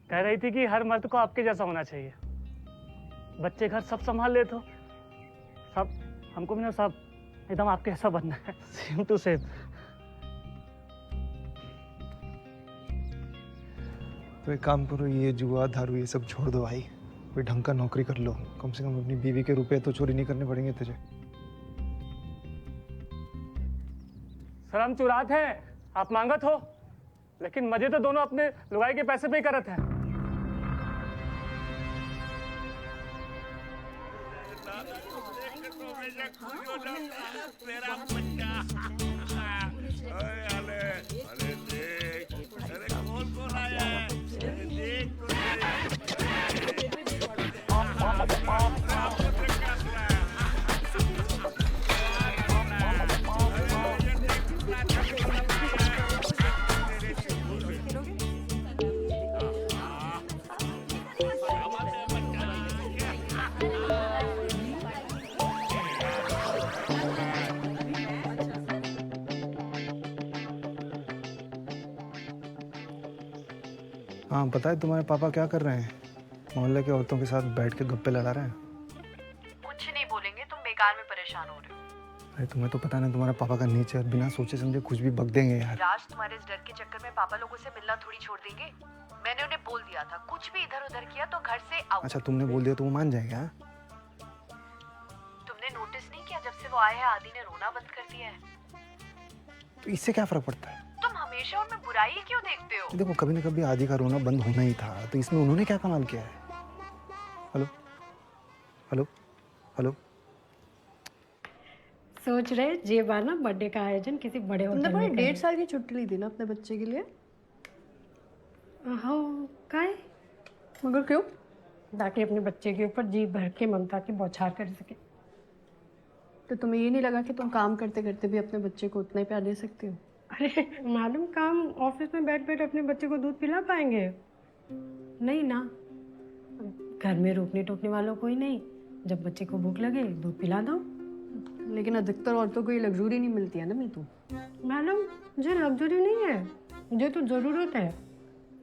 कह रही थी कि हर मर्द को आपके जैसा होना चाहिए, बच्चे घर सब संभाल लेते हो। साहब हमको भी ना साहब एकदम आपके ऐसा बनना है, सेम टू सेम। तो एक काम करो, ये जुआ दारू ये सब छोड़ दो भाई, कोई ढंग का नौकरी कर लो, कम से कम अपनी बीवी के रुपए तो चोरी नहीं करने पड़ेंगे तुझे। सर हम चुरात हैं, आप मांगत हो, लेकिन मजे तो दोनों अपने लुगाई के पैसे पे ही करत हैं। हाँ पता है तुम्हारे पापा क्या कर रहे हैं? मोहल्ले के औरतों के साथ बैठ के गप्पे लड़ा रहे हैं। कुछ नहीं बोलेंगे, तुम बेकार में परेशान हो रहे हो। अरे तुम्हें तो पता नहीं तुम्हारे पापा का नेचर, बिना सोचे समझे कुछ भी बक देंगे यार। राज तुम्हारे इस डर के चक्कर में पापा लोगों से मिलना थोड़ी छोड़ देंगे। मैंने उन्हें बोल दिया था, कुछ भी इधर उधर किया तो घर से आओ। अच्छा तुमने बोल दिया तो वो मान जाएगा? हाँ? तुमने नोटिस नहीं किया जब से वो आए हैं आदि ने रोना बंद कर दिया है। तो इससे क्या फर्क पड़ता है? तुम हमेशा उनमें बुराई ही क्यों देखते हो? देखो कभी ना कभी आदि का रोना बंद होना ही था, तो इसमें उन्होंने क्या कमाल किया है? हेलो हेलो हेलो, सोच रहे ये बार ना बर्थडे का आयोजन किसी बड़े होटल तुमने में पूरे करें। 1.5 साल की छुट्टी ली थी ना अपने बच्चे के लिए? हाँ काहे? मगर क्यों? ताकि अपने बच्चे के ऊपर जी भर के ममता की बौछार कर सके। तो तुम्हें ये नहीं लगा कि तुम काम करते करते भी अपने बच्चे को उतना ही प्यार दे सकती हो? अरे मालूम काम ऑफिस में बैठ बैठ अपने बच्चे को दूध पिला पाएंगे? नहीं ना, घर में रोकने टोकने वालों कोई नहीं, जब बच्चे को भूख लगे दूध पिला दो। लेकिन अधिकतर औरतों को ये लग्जरी नहीं मिलती है ना मीतू। मालूम मुझे लग्जरी नहीं है, मुझे तो ज़रूरत है।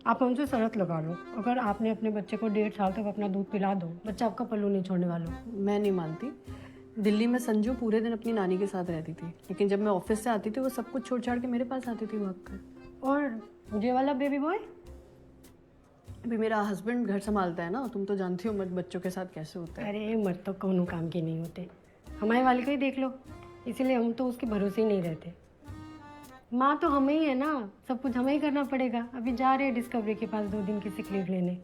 आप हमसे शर्त लगा लो, अगर आपने अपने बच्चे को 1.5 साल तक अपना दूध पिला दो, बच्चा आपका पल्लू नहीं छोड़ने वाला। मैं नहीं मानती। दिल्ली में संजू पूरे दिन अपनी नानी के साथ रहती थी, लेकिन जब मैं ऑफिस से आती थी वो सब कुछ छोड़ छाड़ के मेरे पास आती थी भाग कर। और ये वाला बेबी बॉय? अभी मेरा हस्बैंड घर संभालता है ना, तुम तो जानती हो मर्द बच्चों के साथ कैसे होता है। अरे मर्द तो कौनों काम के नहीं होते, हमारे वाले को ही देख लो, इसीलिए हम तो उसके भरोसे ही नहीं रहते। माँ तो हमें ही है ना, सब कुछ हमें ही करना पड़ेगा। अभी जा रहे हैं डिस्कवरी के पास 2 दिन की सिक लीव लेने।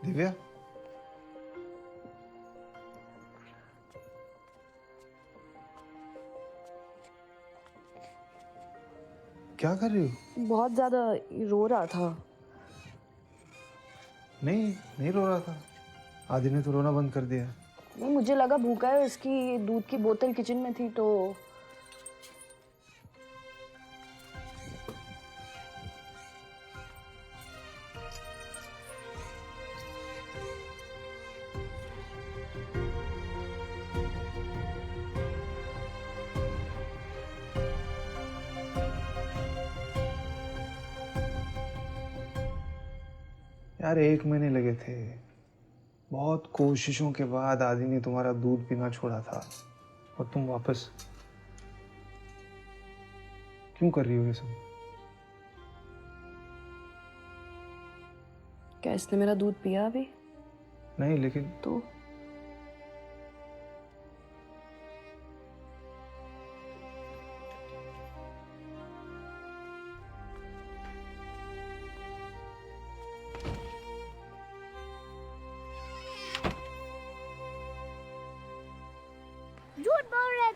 दिव्या, क्या कर रही हो? बहुत ज्यादा रो रहा था। नहीं रो रहा था, आदि ने तो रोना बंद कर दिया। नहीं, मुझे लगा भूखा है, इसकी दूध की बोतल किचन में थी तो। यार 1 महीने लगे थे, बहुत कोशिशों के बाद आदि ने तुम्हारा दूध पीना छोड़ा था, और तुम वापस क्यों कर रही हो ये सब? क्या इसने मेरा दूध पिया अभी? नहीं, लेकिन तो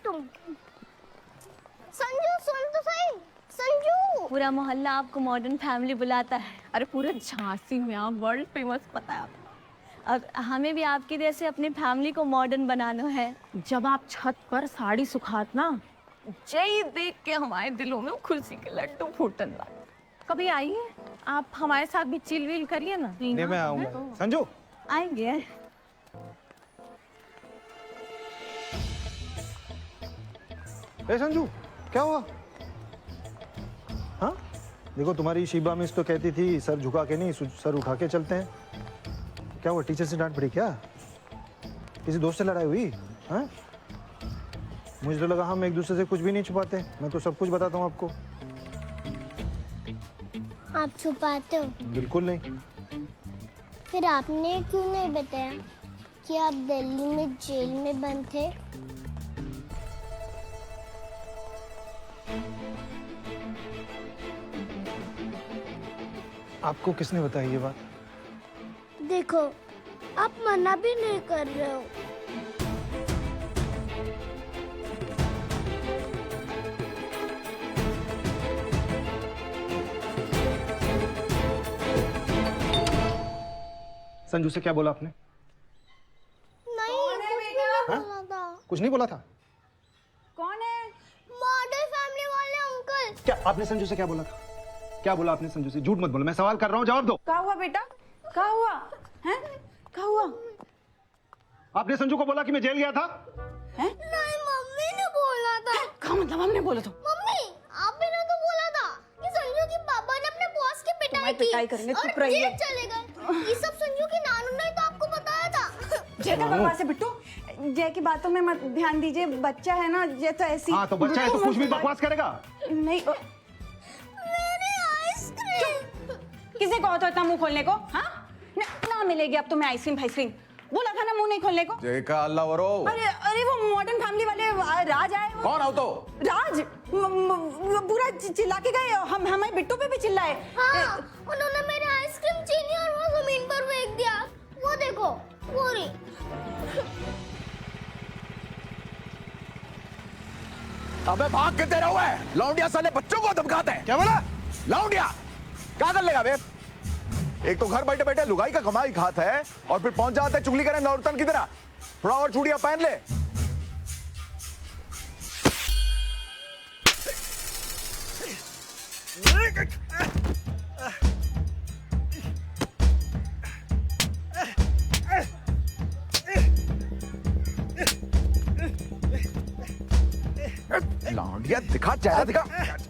तुम। संजू सुन तो सही, संजू। पूरा मोहल्ला आपको मॉडर्न फैमिली बुलाता है। अरे पूरे झांसी में आप वर्ल्ड फेमस, पता है आपको। अब हमें भी आपकी जैसे अपनी फैमिली को मॉडर्न बनाना है। जब आप छत पर साड़ी सुखात ना, जय देख के हमारे दिलों में खुशी के लड्डू फूटन लगा। कभी आइए, आप हमारे साथ भी चिल विल करिए ना। नहीं, मैं आऊंगा। संजू आएंगे। ए संजू, क्या हुआ? हाँ, देखो तुम्हारी शीबा मिस तो कहती थी सर झुका के नहीं, सर उठा के चलते हैं। क्या हुआ, टीचर से डांट पड़ी क्या? किसी दोस्त से लड़ाई हुई? हाँ, मुझे तो लगा हम एक दूसरे से कुछ भी नहीं छुपाते। मैं तो सब कुछ बताता हूँ आपको। आप छुपाते हो? बिल्कुल नहीं। फिर आपने क्यों नहीं बताया कि आप दिल्ली में जेल में बंद थे? आपको किसने बताई ये बात? देखो, आप मना भी नहीं कर रहे हो। संजू से क्या बोला आपने? नहीं, कुछ भी नहीं बोला था। कुछ नहीं बोला था? कौन है? मॉडर्न फैमिली वाले अंकल। क्या आपने संजू से क्या बोला था? क्या बोला आपने संजू से? झूठ मत बोलो, मैं सवाल कर रहा हूँ, जवाब दो। क्या हुआ बेटा? क्या हुआ? हैं? क्या हुआ? आपने संजू को बोला कि मैं जेल गया था? हैं? नहीं, मम्मी ने बोला था। क्या मतलब हमने बोला था? मम्मी, आपने ना तो बोला था कि संजू के पापा ने अपने बॉस की पिटाई की। पिटाई करेंगे, और चुप रहिए। जेल चले गए। ये सब संजू की नानू ने तो आपको बताया था। जय का बकवास है बिट्टू। जय की बातों में मत ध्यान दीजिए, बच्चा है ना, जय तो ऐसी। हाँ, तो बच्चा है तो कुछ भी बकवास करेगा। नहीं। मेरी आइसक्रीम। किसे कहो तो इतना मुंह खोलने को? हाँ, ना मिलेगी अब तुम्हें आइसक्रीम। बोला था ना मुंह नहीं खोलने को। जय का अल्लाह वरो। अरे वो मॉडर्न फैमिली वाले राज आए। कौन आओ तो? राज पूरा चिल्ला के गए, हम हमारे बिट्टू पे भी चिल्लाए। हाँ, उन्होंने मेरी आइसक्रीम छीनी और वो जमीन पर फेंक दिया। वो देखो, वो रही। अबे भाग के तेरा हुआ है, लौंडिया साले बच्चों को धमकाते हैं। क्या बोला? लौंडिया क्या कर लेगा बे? एक तो घर बैठे बैठे लुगाई का कमाई खाता है और फिर पहुंच जाता है चुगली करने नौरतन की तरह। थोड़ा और चूड़ियां पहन ले। लौंडिया दिखा, चेहरा दिखा,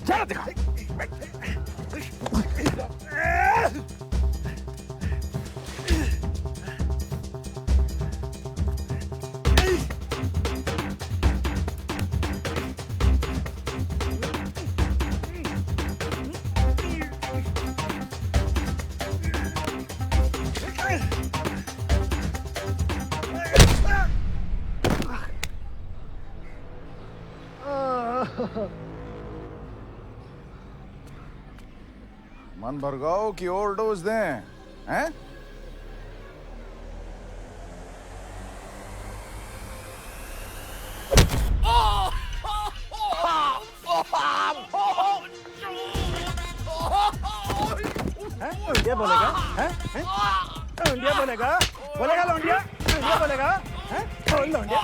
चेहरा दिखा। मन भरगाओ की ओवरडोज दें, हैं? लौंडिया बोलेगा? हैं? लौंडिया बोलेगा? बोलेगा लौंडिया? लौंडिया बोलेगा? हैं? बोल लौंडिया।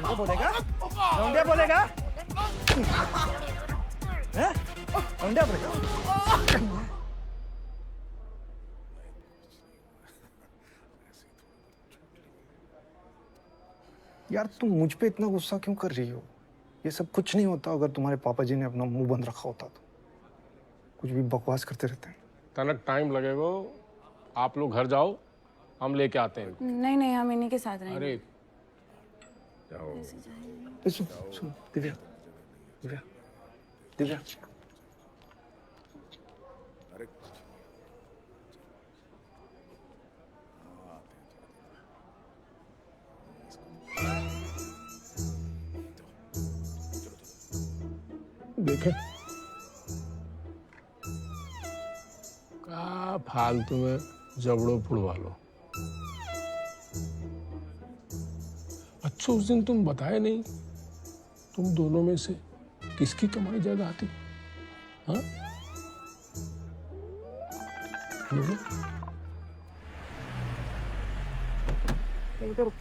लौंडिया बोलेगा? लौंडिया बोलेगा? हैं? लौंडिया बोलेगा? यार तुम मुझ पे इतना गुस्सा क्यों कर रही हो? ये सब कुछ नहीं होता अगर तुम्हारे पापा जी ने अपना मुंह बंद रखा होता तो। कुछ भी बकवास करते रहते हैं। तनक टाइम लगेगा, आप लोग घर जाओ, हम लेके आते हैं। नहीं नहीं, हम इन्हीं के साथ रहेंगे। अरे जाओ। सुन सुन दिव्या, दिव्या, दिव्या। देखे का फालतू में जबड़ो फुड़वा लो। तो उस दिन तुम बताए नहीं, तुम दोनों में से किसकी कमाई ज्यादा आती? हाँ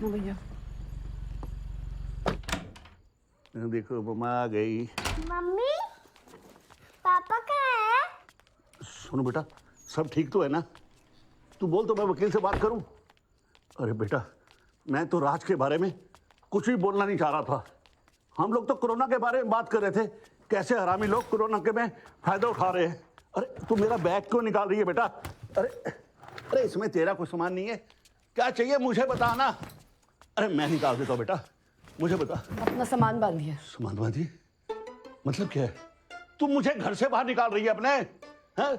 भैया देखो मम्मा आ गई। मम्मी पापा कहाँ है? सुनो बेटा, सब ठीक तो है ना? तू बोल तो मैं वकील से बात करूं। अरे बेटा, मैं तो राज के बारे में कुछ भी बोलना नहीं चाह रहा था। हम लोग तो कोरोना के बारे में बात कर रहे थे, कैसे हरामी लोग कोरोना के में फायदा उठा रहे हैं। अरे तू मेरा बैग क्यों निकाल रही है बेटा? अरे इसमें तेरा कोई सामान नहीं है, क्या चाहिए मुझे बता ना। अरे मैं निकाल देता हूँ बेटा, मुझे बता। अपना सामान बांधिए। सामान बांधिए मतलब क्या है? तुम मुझे घर से बाहर निकाल रही है अपने? हाँ?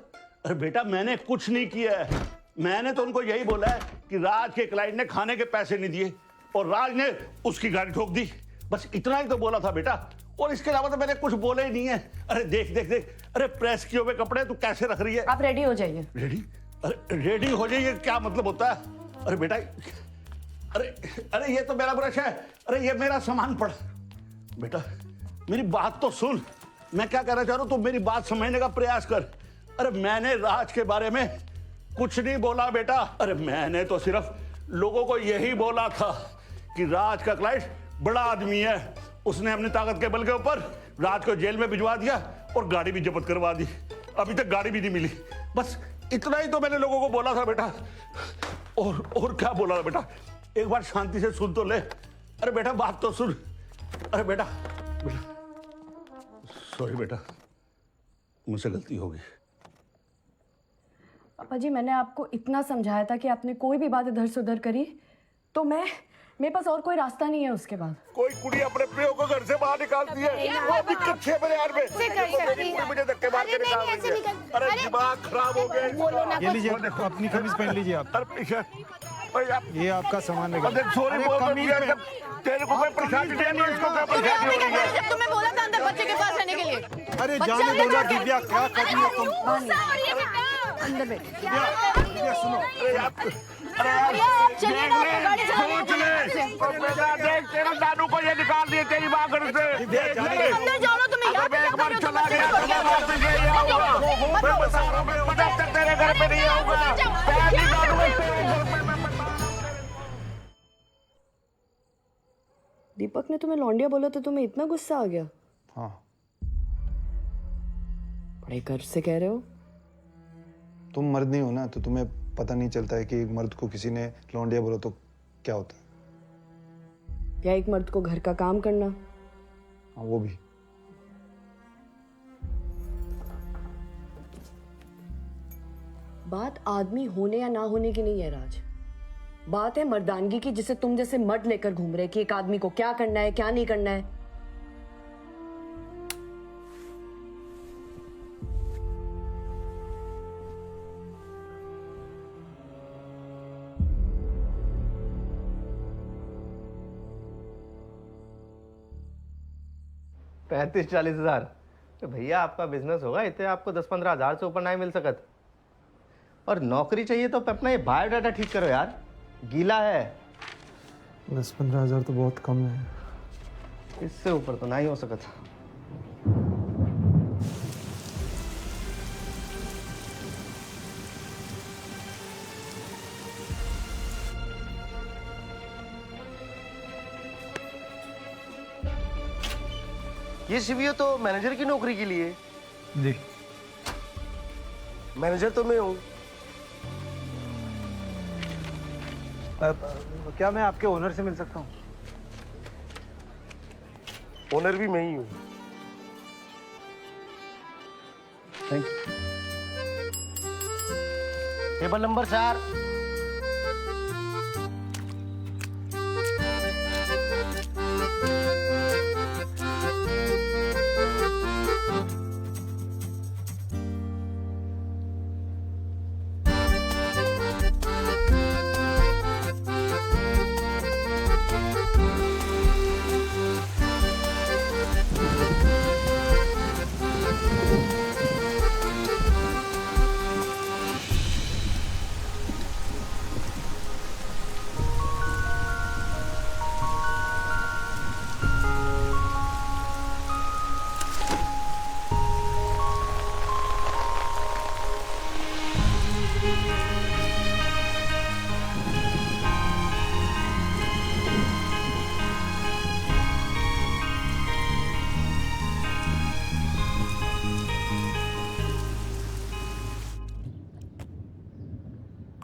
अरे बेटा मैंने कुछ नहीं किया है, मैंने तो उनको यही बोला है कि राज के क्लाइंट ने खाने के पैसे नहीं दिए और राज ने उसकी गाड़ी ठोक दी, बस इतना ही तो बोला था बेटा, और इसके अलावा तो मैंने कुछ बोला ही नहीं है। अरे देख देख देख, अरे प्रेस किए हुए कपड़े तू कैसे रख रही है? आप रेडी हो जाइए। रेडी? अरे रेडी हो जाइए क्या मतलब होता है? अरे बेटा, अरे ये तो मेरा ब्रश है, अरे ये मेरा सामान पड़ा। बेटा मेरी बात तो सुन, मैं क्या कहना चाह रहा हूं, तू मेरी बात समझने का प्रयास कर। अरे मैंने राज के बारे में कुछ नहीं बोला बेटा, अरे मैंने तो सिर्फ लोगों को यही बोला था कि राज का क्लाइंट बड़ा आदमी है, उसने अपनी ताकत के बल के ऊपर राज को जेल में भिजवा दिया और गाड़ी भी जब्त करवा दी, अभी तक गाड़ी भी नहीं मिली। बस इतना ही तो मैंने लोगों को बोला था बेटा, और क्या बोला था बेटा? एक बार शांति से सुन तो ले। अरे बेटा बात तो सुन। अरे बेटा सॉरी बेटा, मुझसे गलती हो गई। पापा जी मैंने आपको इतना समझाया था कि आपने कोई भी बात इधर से उधर करी तो मेरे पास और कोई रास्ता नहीं है उसके बाद। कोई कुड़ी अपने प्रियो को घर से बाहर निकालती है, वो भी कच्चे बाजार में। मुझे धक्के मार के निकाल रही है। अरे दिमाग खराब हो गया। ये लीजिए, अपनी कमीज पहन लीजिए आप। ये आपका सामान निकाल। सॉरी बोल दिया, तेरे को कोई परेशानी नहीं है, इसको क्या परेशानी हो रही है? जब तुम्हें बोला था अंदर बच्चे के पास रहने के लिए। अरे जाने दो ना दिव्या, क्या कर रही हो तुम? अंदर बैठ। दिव्या सुनो, देख तेरे दादू को ये निकाल दिए तेरी माँ घर से। अंदर जाओ ना, तुम्हें याद है एक बार चला गया तो मैं वापस नहीं आऊंगा। मैं बता रहा हूँ, मैं जब तक तेरे घर पे नहीं आऊंगा। दीपक ने तुम्हें लौंडिया बोला तो तुम्हें इतना गुस्सा आ गया? हाँ। बड़े गर्व से कह रहे हो। तुम मर्द नहीं हो ना, तो तुम्हें पता नहीं चलता है कि एक मर्द को किसी ने लौंडिया बोला तो क्या होता है। या एक मर्द को घर का काम करना। हाँ वो भी। बात आदमी होने या ना होने की नहीं है राज, बात है मर्दानगी की, जिसे तुम जैसे मर्द लेकर घूम रहे कि एक आदमी को क्या करना है क्या नहीं करना है। पैंतीस 40 हजार तो भैया आपका बिजनेस होगा, इतने आपको 10-15 हजार से ऊपर नहीं मिल सकत। और नौकरी चाहिए तो अपना ये बायोडाटा ठीक करो यार, गीला है। 10-15 हजार तो बहुत कम है, इससे ऊपर तो नहीं हो सकता। ये सीवीओ तो मैनेजर की नौकरी के लिए। जी मैनेजर तो मैं हूँ। क्या मैं आपके ओनर से मिल सकता हूँ? ओनर भी मैं ही हूँ। Thank you. Table number 4।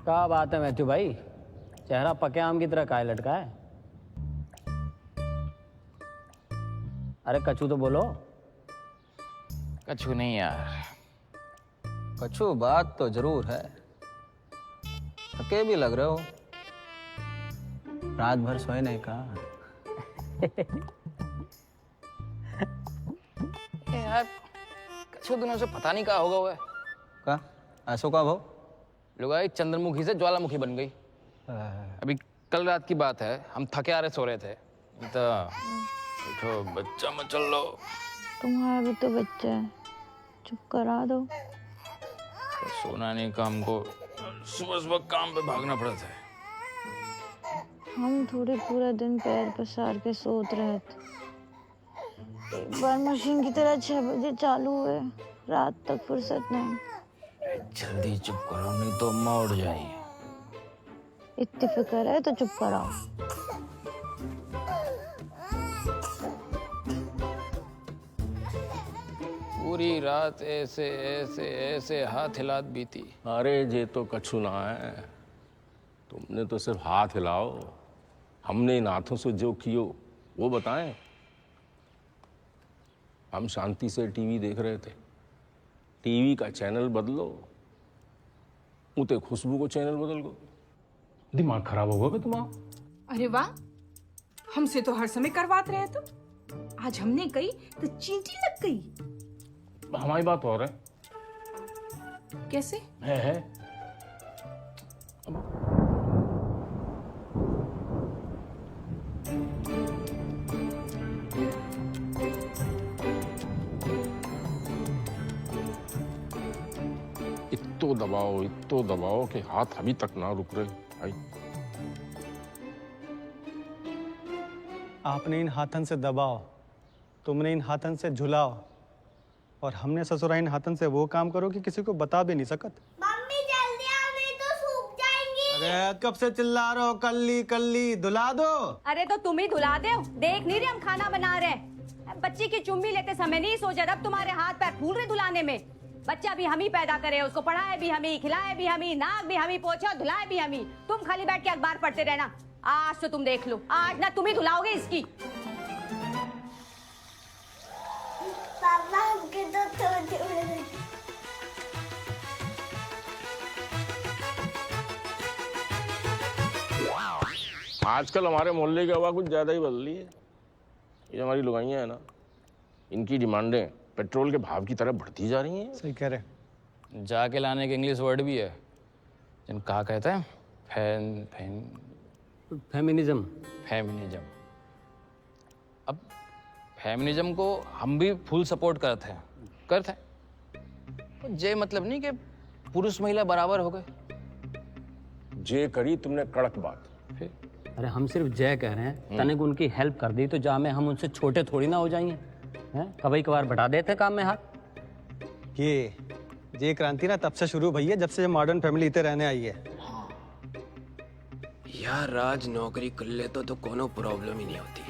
क्या बात है मैथ्यू भाई, चेहरा पके आम की तरह काहे लटका है? अरे कछू तो बोलो। कछु नहीं यार। कछु बात तो जरूर है। थके भी लग रहे हो, रात भर सोए नहीं कहा। यार कछु दिनों से पता नहीं कहा होगा वो। का ऐसो का भाव? लुगाई चंद्रमुखी से ज्वालामुखी बन गई। अभी कल रात की बात है, हम थके आ रहे सो रहे थे तो उठो बच्चा मचल लो। तुम्हारा भी तो बच्चा है, चुप करा दो। तो सोना नहीं का, हमको सुबह सुबह काम पे भागना पड़ा था। हम थोड़े पूरा दिन पैर पसार के सोत रहे थे। एक बार मशीन की तरह 6 बजे चालू हुए, रात तक फुर्सत नहीं। जल्दी चुप करो नहीं तो अम्मा उठ जाएगी। इतनी फिक्र है तो चुप कराओ। पूरी रात ऐसे ऐसे ऐसे हाथ हिलात बीती। अरे ये तो कछु ना है, तुमने तो सिर्फ हाथ हिलाओ, हमने इन हाथों से जो कियो वो बताएं। हम शांति से टीवी देख रहे थे, टीवी का चैनल बदलो, उते खुशबू को चैनल बदल गो। दिमाग खराब होगा क्या तुम्हारा? अरे वाह, हमसे तो हर समय करवाते रहे तो आज हमने कही तो चींटी लग गई। हमारी बात और है। कैसे है? इत्तो दबाओ कि हाथ अभी तक ना रुक रहे भाई। आपने इन हाथन से दबाओ, तुमने इन हाथन से झुलाओ, और हमने ससुरा इन हाथन से वो काम करो कि किसी को बता भी नहीं सकत। मम्मी जल्दी आओ नहीं तो सूख जाएंगी। अरे कब से चिल्ला रहे हो, कल्ली धुला दो। अरे तो तुम ही धुला दो, देख नहीं रहे हम खाना बना रहे। बच्ची की चुम्मी लेते समय नहीं सोचा तब तुम्हारे हाथ पैर फूल रहे धुलाने में। बच्चा भी हम ही पैदा करे, उसको पढ़ाए भी हम ही, खिलाए भी हम ही, नाक भी हम ही पोछे और धुलाए भी हम ही। तुम खाली बैठ के अखबार पढ़ते रहना। आज तो तुम देख लो, आज ना तुम ही धुलाओगे इसकी। पापा हमके तो थोड़ी आजकल हमारे मोहल्ले की हवा कुछ ज्यादा ही बदली है। ये हमारी लुगाइयाँ है ना, इनकी डिमांडें पेट्रोल के भाव की तरह बढ़ती जा रही हैं। सही कह रहे। जाके लाने के इंग्लिश वर्ड भी है, जिन कहा कहते हैं फेमिनिज्म। अब फेमिनिज्म को हम भी फुल सपोर्ट करते हैं, जे मतलब नहीं कि पुरुष महिला बराबर हो गए। जे करी तुमने कड़क बात। फिर अरे हम सिर्फ जय कह रहे हैं, तनिक उनकी हेल्प कर दी तो जा में हम उनसे छोटे थोड़ी ना हो जाएंगे हैं? कभी कभार बढ़ा देते काम में हाथ। ये क्रांति ना तब से शुरू भई है जब से मॉडर्न फैमिली इतने रहने आई है। यार राज नौकरी कर ले तो कोनो प्रॉब्लम ही नहीं होती।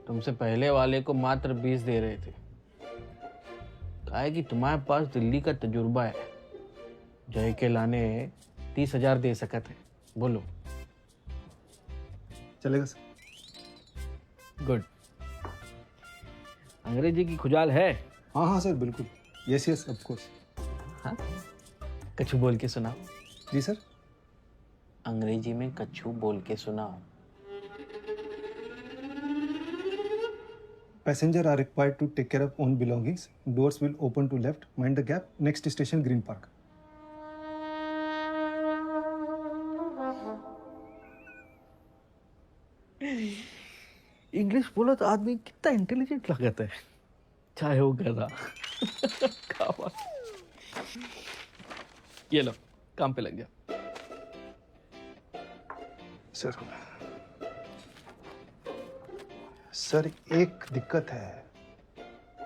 तुमसे पहले वाले को मात्र 20 दे रहे थे, काहे कि तुम्हारे पास दिल्ली का तजुर्बा है। जय के लाने 30,000 दे सकते हैं, बोलो। चलेगा सर। गुड। अंग्रेजी की खुजाल है? हाँ सर, बिल्कुल। Yes of course. हाँ, कछु बोल के सुनाओ। जी सर। अंग्रेजी में कछु बोल के सुनाओ। Passenger are required to take care of own belongings. Doors will open to left. Mind the gap. Next station, Green Park. English बोलो तो आदमी कितना इंटेलिजेंट लगता है, चाहे वो गधा। ये लो, काम पे लग जाओ। सर एक दिक्कत है।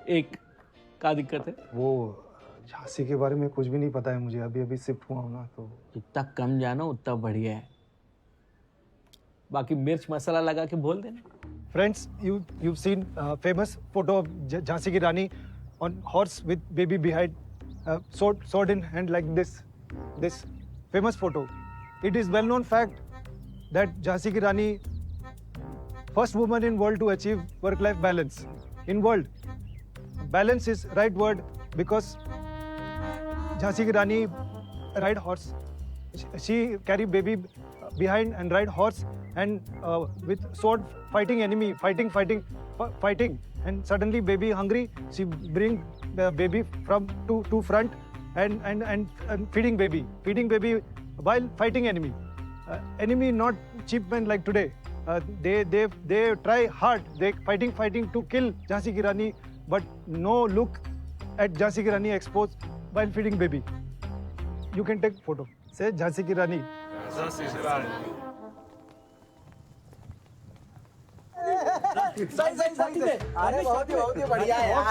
एक क्या दिक्कत है? वो झांसी के बारे में कुछ भी नहीं पता है मुझे, अभी अभी शिफ्ट हुआ हूँ ना, तो जितना कम जानो उतना बढ़िया है। बाकी मिर्च मसाला लगा के बोल देना। Friends, you've seen famous photo of Jhansi Ki Rani on horse with baby behind, sword in hand like this. This famous photo. It is well-known fact that Jhansi Ki Rani, first woman in world to achieve work-life balance. In world, balance is right word because Jhansi Ki Rani ride horse. She carry baby behind and ride horse and with sword fighting enemy, fighting, and suddenly baby hungry, she bring the baby from to front and feeding baby while fighting enemy. Enemy not cheap men like today. They try hard, they fighting to kill Jhansi Ki Rani, but no look at Jhansi Ki Rani exposed while feeding baby. You can take photo. Say Jhansi Ki Rani. सही अरे बहुत ही बढ़िया है यार।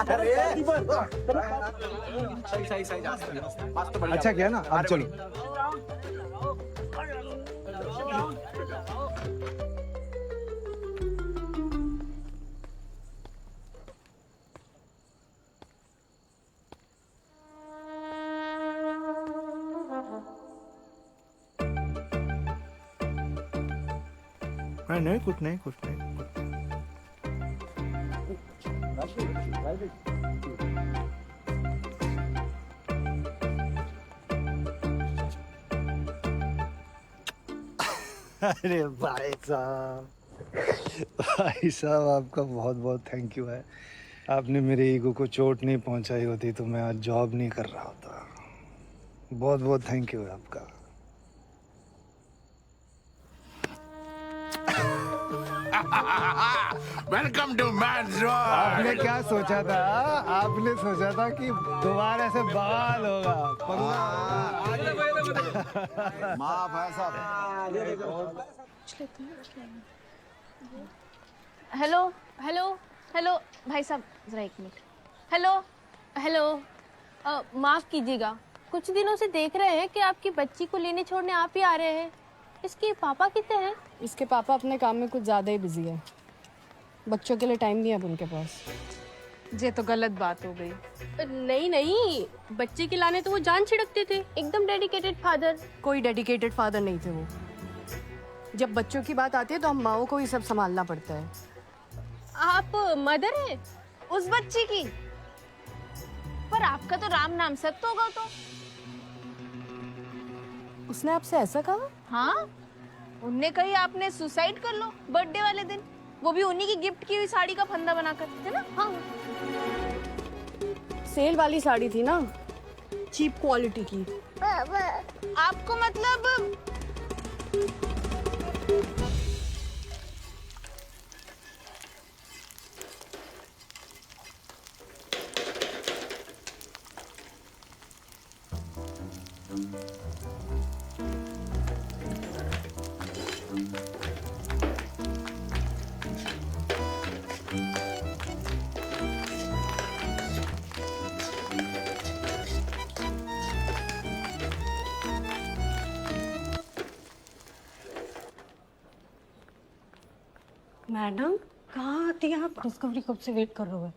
अच्छा किया ना, अब चलो। नहीं कुछ नहीं। अरे भाई साहब आपका बहुत बहुत थैंक यू है। आपने मेरे ईगो को चोट नहीं पहुंचाई होती तो मैं आज जॉब नहीं कर रहा होता। बहुत बहुत थैंक यू है आपका। Welcome to man's world. आपने क्या सोचा था? आपने सोचा था कि दोबारा ऐसे बवाल होगा। माफ है सब। हेलो हेलो हेलो भाई साहब जरा एक मिनट। हेलो हेलो माफ कीजिएगा, कुछ दिनों से देख रहे हैं कि आपकी बच्ची को लेने छोड़ने आप ही आ रहे हैं। इसके पापा कितने हैं? इसके पापा अपने काम में कुछ ज़्यादा ही बिजी है, बच्चों के लिए टाइम नहीं है अब उनके पास। ये तो गलत बात हो गई। नहीं, बच्चे के लाने तो वो जान छिड़कते थे, एकदम डेडिकेटेड फादर। कोई डेडिकेटेड फादर नहीं थे वो। जब बच्चों की बात आती है तो हम माओ को ही सब संभालना पड़ता है। आप मदर हैं उस बच्ची की? पर आपका तो राम नाम सत्य होगा तो। उसने आपसे ऐसा कहा? हाँ, उनने कही आपने सुसाइड कर लो बर्थडे वाले दिन, वो भी उन्हीं की गिफ्ट की हुई साड़ी का फंदा बनाकर, है ना? हाँ। सेल वाली साड़ी थी ना, चीप क्वालिटी की। आपको मतलब मैडम कहाँ आती हैं आप? डिस्कवरी कब से वेट कर रहे हो?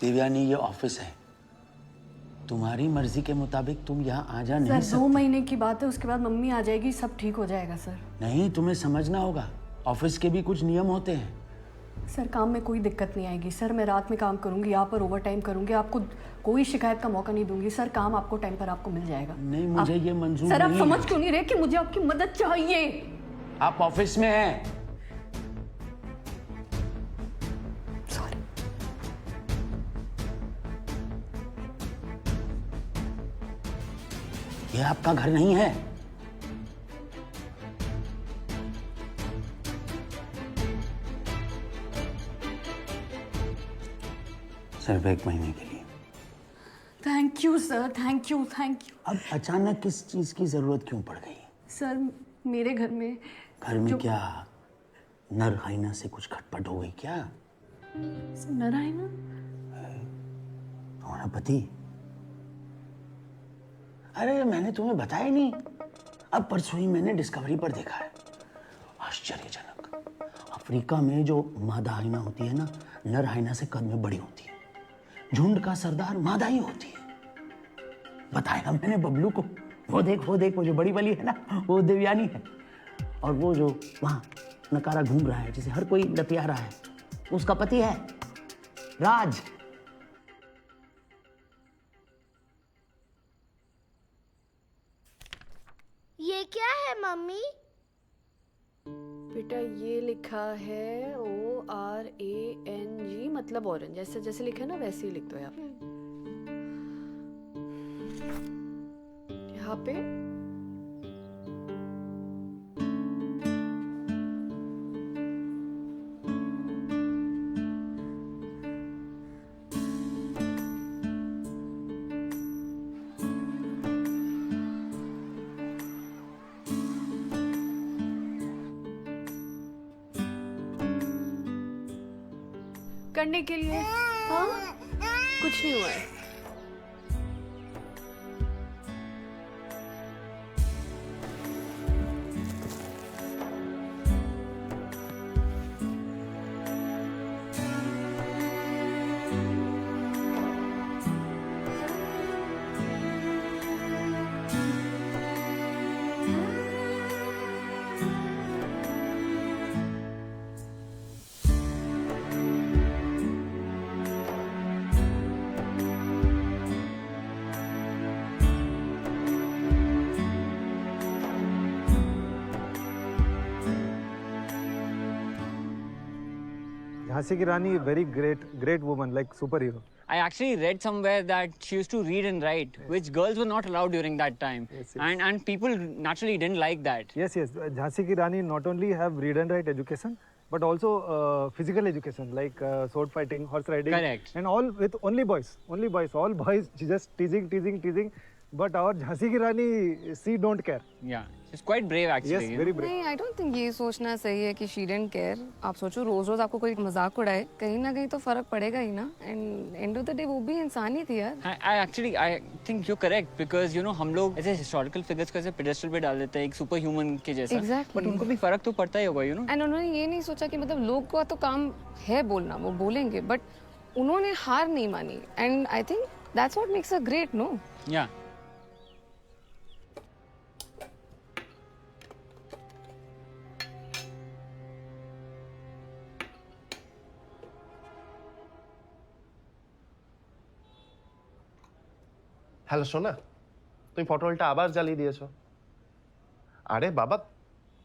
देवयानी ये ऑफिस है, तुम्हारी मर्जी के मुताबिक तुम यहाँ आ जा नहीं सर 2 महीने की बात है, उसके बाद मम्मी आ जाएगी, सब ठीक हो जाएगा सर। नहीं, तुम्हें समझना होगा, ऑफिस के भी कुछ नियम होते हैं। सर काम में कोई दिक्कत नहीं आएगी सर, मैं रात में काम करूंगी, यहाँ पर ओवर टाइम करूंगी, आपको कोई शिकायत का मौका नहीं दूंगी सर। काम आपको टाइम पर आपको मिल जाएगा। नहीं, मुझे ये मंजूर सर, नहीं है। आप समझ क्यों नहीं रहे कि मुझे आपकी मदद चाहिए? आप ऑफिस में हैं। सॉरी। ये आपका घर नहीं है। सिर्फ 1 महीने के लिए। Thank you sir, thank you. अब अचानक किस चीज की जरूरत क्यों पड़ गई? सर मेरे घर में क्या नर हाइना से कुछ खटपट हो गई क्या? नारायण तुम्हारा पति? अरे मैंने तुम्हें बताया ही नहीं, अब परसों ही मैंने डिस्कवरी पर देखा है। आश्चर्यजनक, अफ्रीका में जो मादा हाइना होती है ना, नर हाइना से कद में बड़ी होती है। झुंड का सरदार मादा ही होती है। बताया मैंने बबलू को, वो देख वो जो बड़ी वाली है ना, वो देवयानी है। और वो जो वहां नकारा घूम रहा है, जिसे हर कोई लतिया रहा है, उसका पति है राज। ये क्या है मम्मी? बेटा ये लिखा है ORANG, मतलब ऑरेंज। जैसे जैसे लिखा है ना वैसे ही लिख दो यहाँ पे। यहाँ पे करने के लिए। हाँ कुछ नहीं हुआ है। झांसी की रानी very great woman, like superhero. I actually read somewhere that she used to read and write, which girls were not allowed during that time. And people naturally didn't like that. Yes. Jhansi ki Rani not only have read and write education, but also physical education like sword fighting, horse riding. Correct. And all with only boys. All boys just teasing. But our Jhansi ki Rani, she don't care. Yeah, she's quite brave actually. Yes, very brave. नहीं, I don't think ये सोचना सही है कि she didn't care. आप सोचो रोज रोज आपको कोई मजाक उड़ाए, कहीं ना कहीं तो फर्क पड़ेगा ही ना. And end of the day वो भी इंसान ही थी यार. I think you're correct because you know हम लोग ऐसे historical figures को ऐसे pedestal पे डाल देते हैं एक super human के जैसा. Exactly. But उनको भी फर्क तो पड़ता ही होगा you know. And उन्होंने ये नहीं सोचा कि मतलब लोग का तो काम है बोलना, वो बोलेंगे, but उन्होंने हार नहीं मानी. And I think that's what makes her great, no? Yeah. Hello সোনা, তুমি পটলটা আবার জ্বালিয়ে দিয়েছো। আরে বাবা,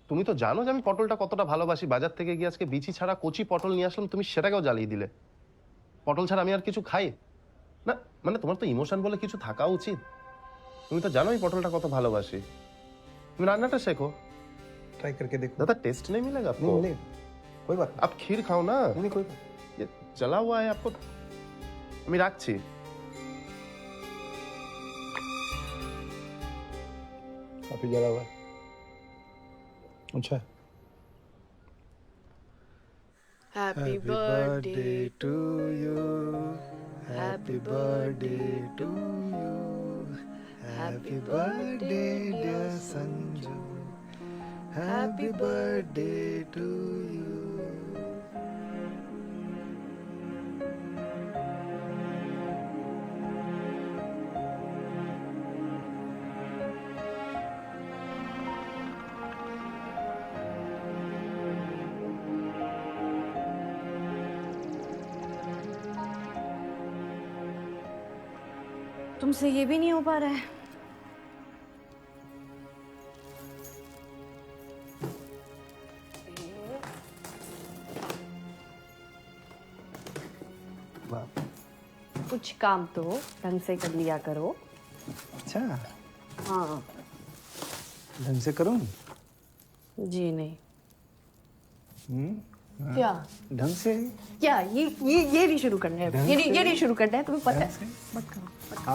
তুমি তো জানো যে আমি পটলটা কতটা ভালোবাসি। বাজার থেকে গিয়ে আজকে বিচি ছাড়া কচি পটল নিয়ে আসলাম, তুমি সেটাকেও জ্বালিয়ে দিলে। পটল ছাড়া আমি আর কিছু খাই না? মানে তোমার তো ইমোশন বলে কিছু থাকা উচিত। তুমি তো জানো আমি পটলটা কত ভালোবাসি। তুমি রান্নাটা শেখো। ट्राई करके देखो। दादा टेस्ट नहीं मिलेगा आपको? नहीं मिलेगा, कोई बात आप खीर खाओ ना। नहीं कोई बात। ये चला हुआ है आपको। আমি রাখছি। काफी जला हुआ है। अच्छा। Happy birthday to you. Happy birthday to you. Happy birthday dear Sanju. Happy birthday to you. तुमसे ये भी नहीं हो पा रहा है। कुछ काम तो ढंग से कर लिया करो। अच्छा, हाँ ढंग से करूं? जी नहीं। हाँ। क्या ढंग से? क्या ये नहीं शुरू करना है। ढंग ये से? नहीं शुरू करना है, तुम्हें पता ढंग है। से? मत करो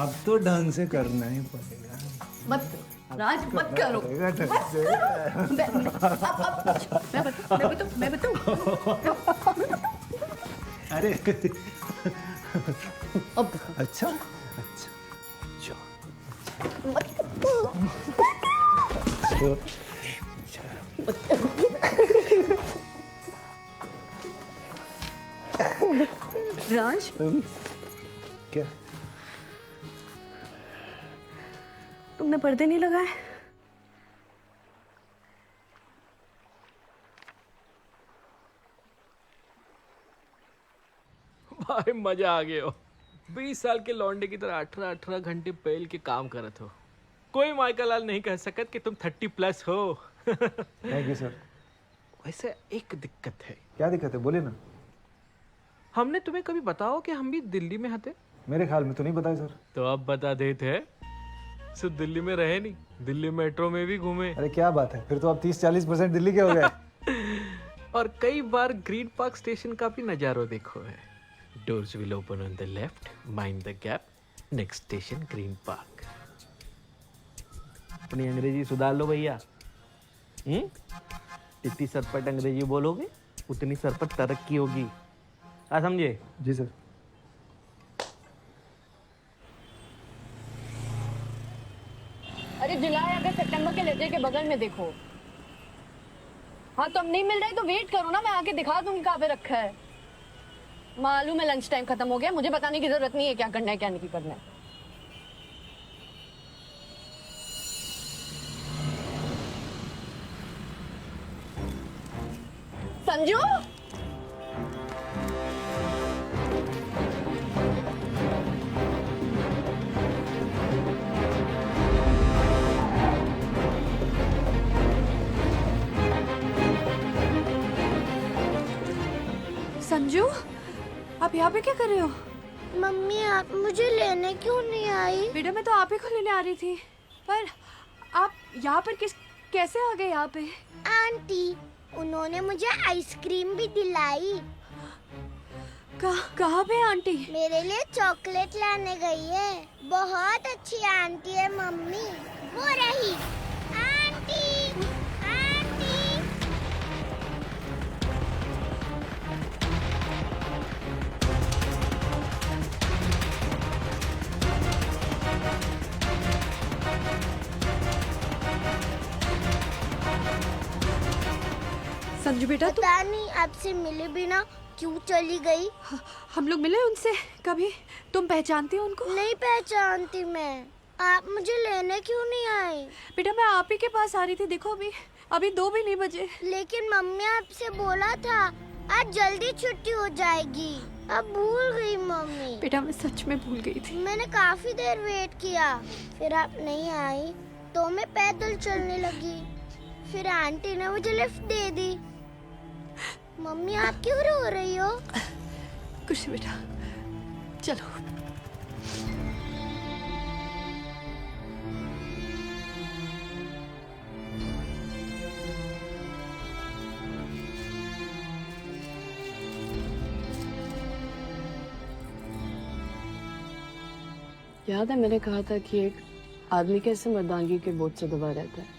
अब तो ढंग से करना ही पड़ेगा। मत करो राज, मत करो। पड़ेगा ढंग से। मैं बताऊं अरे अब अच्छा अच्छा राज क्या तुमने पर्दे नहीं लगाए? भाई मजा आ गया हो। 20 साल के लौंडे की तरह 18 घंटे पहल के काम करत हो। कोई माइकल लाल नहीं कह सकत कि तुम 30+ हो। Thank you sir. वैसे एक दिक्कत है। क्या दिक्कत है, बोले ना। हमने तुम्हें कभी बताओ कि हम भी दिल्ली में हते? मेरे ख्याल में तो नहीं बताया सर। तो अब बता देते। सिर्फ दिल्ली में रहे नहीं, दिल्ली मेट्रो में भी घूमे। अरे क्या बात है, फिर तो आप 30-40% दिल्ली के हो गए। और कई बार ग्रीन पार्क स्टेशन का भी नजारा देखो है। Doors will open on the left, mind the gap. Next station, Green Park. अपनी अंग्रेजी सुधार लो भैया। जितनी सरपट अंग्रेजी बोलोगे उतनी सरपट तरक्की होगी। आ समझे? जी सर। अरे जुलाई अगस्त सितंबर के लेजर के बगल में देखो। हाँ तो अब नहीं मिल रहा है तो वेट करो ना, मैं आके दिखा दूंगी कहाँ पे रखा है। मालूम है लंच टाइम खत्म हो गया, मुझे बताने की जरूरत नहीं है क्या करना है क्या नहीं करना है। संजू संजू आप यहाँ पे क्या कर रहे हो? मम्मी आप मुझे लेने क्यों नहीं आई? बेटा मैं तो आप ही को लेने आ रही थी, पर आप यहाँ पर कैसे आ गए यहाँ पे? आंटी उन्होंने मुझे आइसक्रीम भी दिलाई। कहाँ पे आंटी? मेरे लिए चॉकलेट लाने गई है। बहुत अच्छी आंटी है मम्मी। वो रही आंटी। आंटी संजू बेटा पता नहीं आपसे मिले बिना क्यों चली गई। हम लोग मिले उनसे कभी? तुम पहचानती हो उनको? नहीं पहचानती मैं। आप मुझे लेने क्यों नहीं आए? बेटा मैं आप ही के पास आ रही थी, देखो अभी 2 भी नहीं बजे। लेकिन मम्मी आपसे बोला था आज जल्दी छुट्टी हो जाएगी। अब भूल गई मम्मी। बेटा मैं सच में भूल गई थी। मैंने काफी देर वेट किया, फिर आप नहीं आई तो मैं पैदल चलने लगी। फिर आंटी ने मुझे लिफ्ट दे दी। मम्मी आप क्यों रो रही हो? कुछ बेटा चलो। याद है मैंने कहा था कि एक आदमी कैसे मर्दानगी के बोझ से दबा रहता है,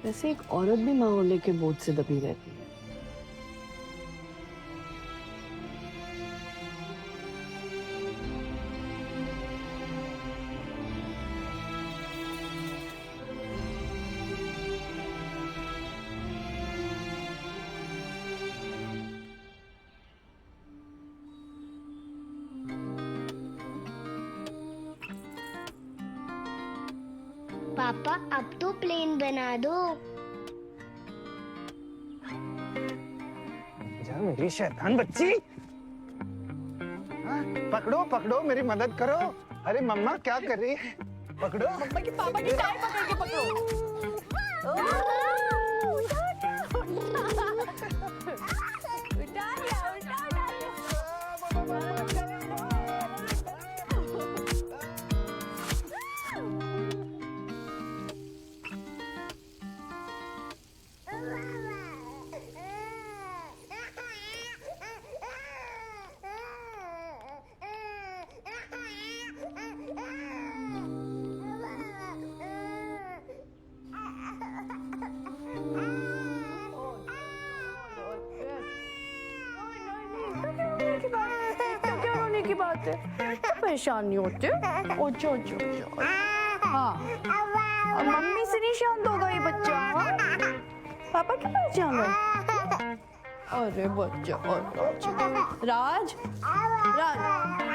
वैसे एक औरत भी माँ होने के बोझ से दबी रहती है। पापा अब तो प्लेन बना दो। जा मेरी शैतान बच्ची। पकड़ो पकड़ो मेरी मदद करो। अरे मम्मा क्या कर रही है? पकड़ो। पापा की टाई पकड़ के पकड़ो। जाते, परेशान नहीं होते। ओचो ओचो ओचो। हाँ, और मम्मी से नहीं शांत होगा ये बच्चा। हाँ? पापा के पास जाना। अरे बच्चा, राज, राज,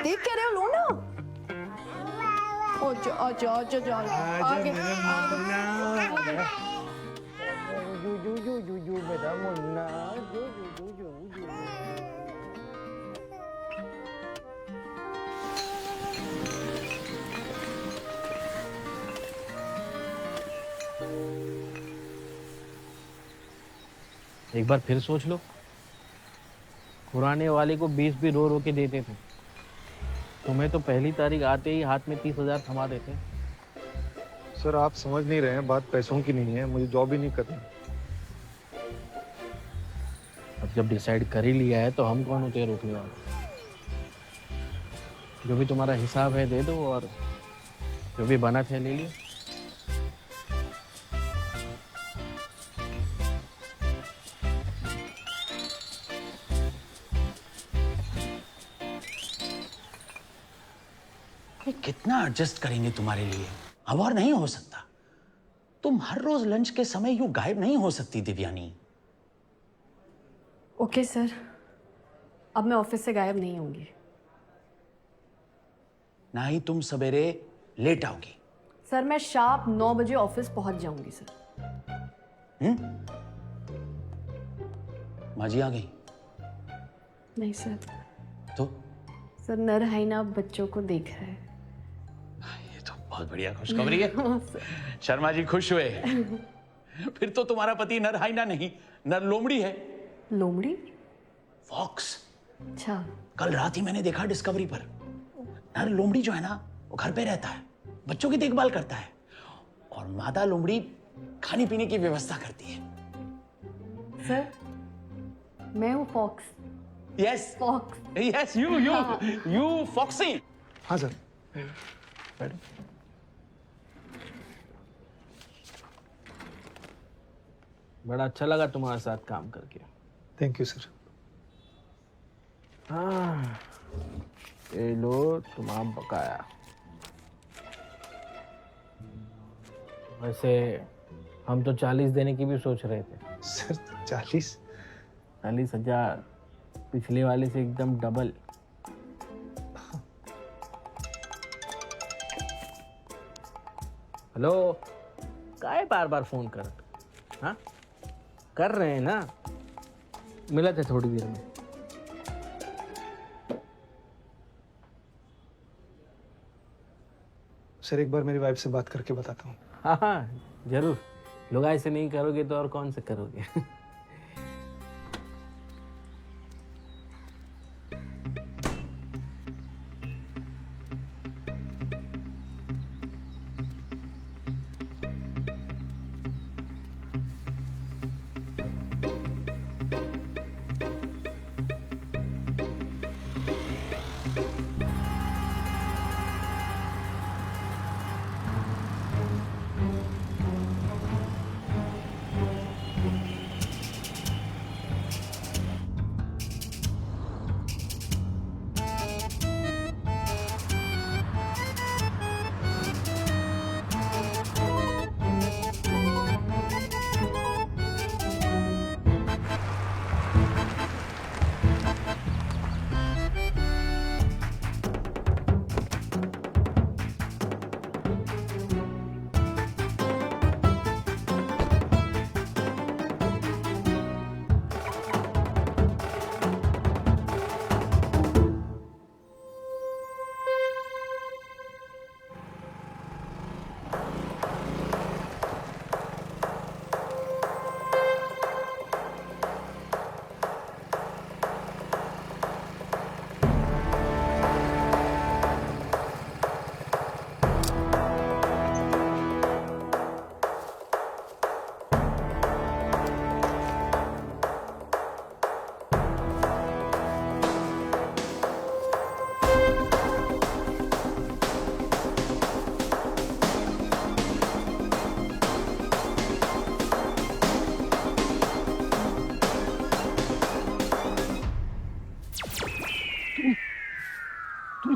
देख क्या रहे हो, लो ना। अच्छा अच्छा अच्छा चल आगे मेरा मुन्ना एक बार फिर सोच लो, पुराने वाले को 20 भी रो रो के देते थे, तुम्हें तो पहली तारीख आते ही हाथ में 30,000 थमा देते। सर आप समझ नहीं रहे हैं, बात पैसों की नहीं है, मुझे जॉब ही नहीं करनी। अब जब डिसाइड कर ही लिया है तो हम कौन होते हैं रोकने वाले। जो भी तुम्हारा हिसाब है दे दो और जो भी बना थे ले लियो। कितना एडजस्ट करेंगे तुम्हारे लिए? अब और नहीं हो सकता। तुम हर रोज लंच के समय यूं गायब नहीं हो सकती दिव्यानी। ओके सर, अब मैं ऑफिस से गायब नहीं होंगी। ना ही तुम सवेरे लेट आओगी। सर मैं शार्प 9 बजे ऑफिस पहुंच जाऊंगी सर। माँ जी आ गई? नहीं सर। तो सर नर हाइना बच्चों को देख रहा है। बहुत बढ़िया खुशखबरी है। शर्मा जी खुश हुए। फिर तो तुम्हारा पति नर हाइना नहीं, नर लोमड़ी है। लोमड़ी? फॉक्स। अच्छा। कल रात ही मैंने देखा डिस्कवरी पर। नर लोमड़ी जो है ना, वो घर पे रहता है, बच्चों की देखभाल करता है, और मादा लोमड़ी खाने पीने की व्यवस्था करती है। सर मैं हूँ fox. Yes fox. Yes you foxy. हाँ सर। बड़ा अच्छा लगा तुम्हारे साथ काम करके। Thank you sir. हाँ, ये लो तुम्हारा बकाया। वैसे हम तो 40 देने की भी सोच रहे थे। सर 40,000 पिछले वाले से एकदम डबल। हेलो, काहे बार बार फोन कर? हाँ कर रहे हैं ना, मिला थे थोड़ी देर में। सर एक बार मेरी वाइफ से बात करके बताता हूँ। हाँ हाँ जरूर, लोग ऐसे नहीं करोगे तो और कौन से करोगे।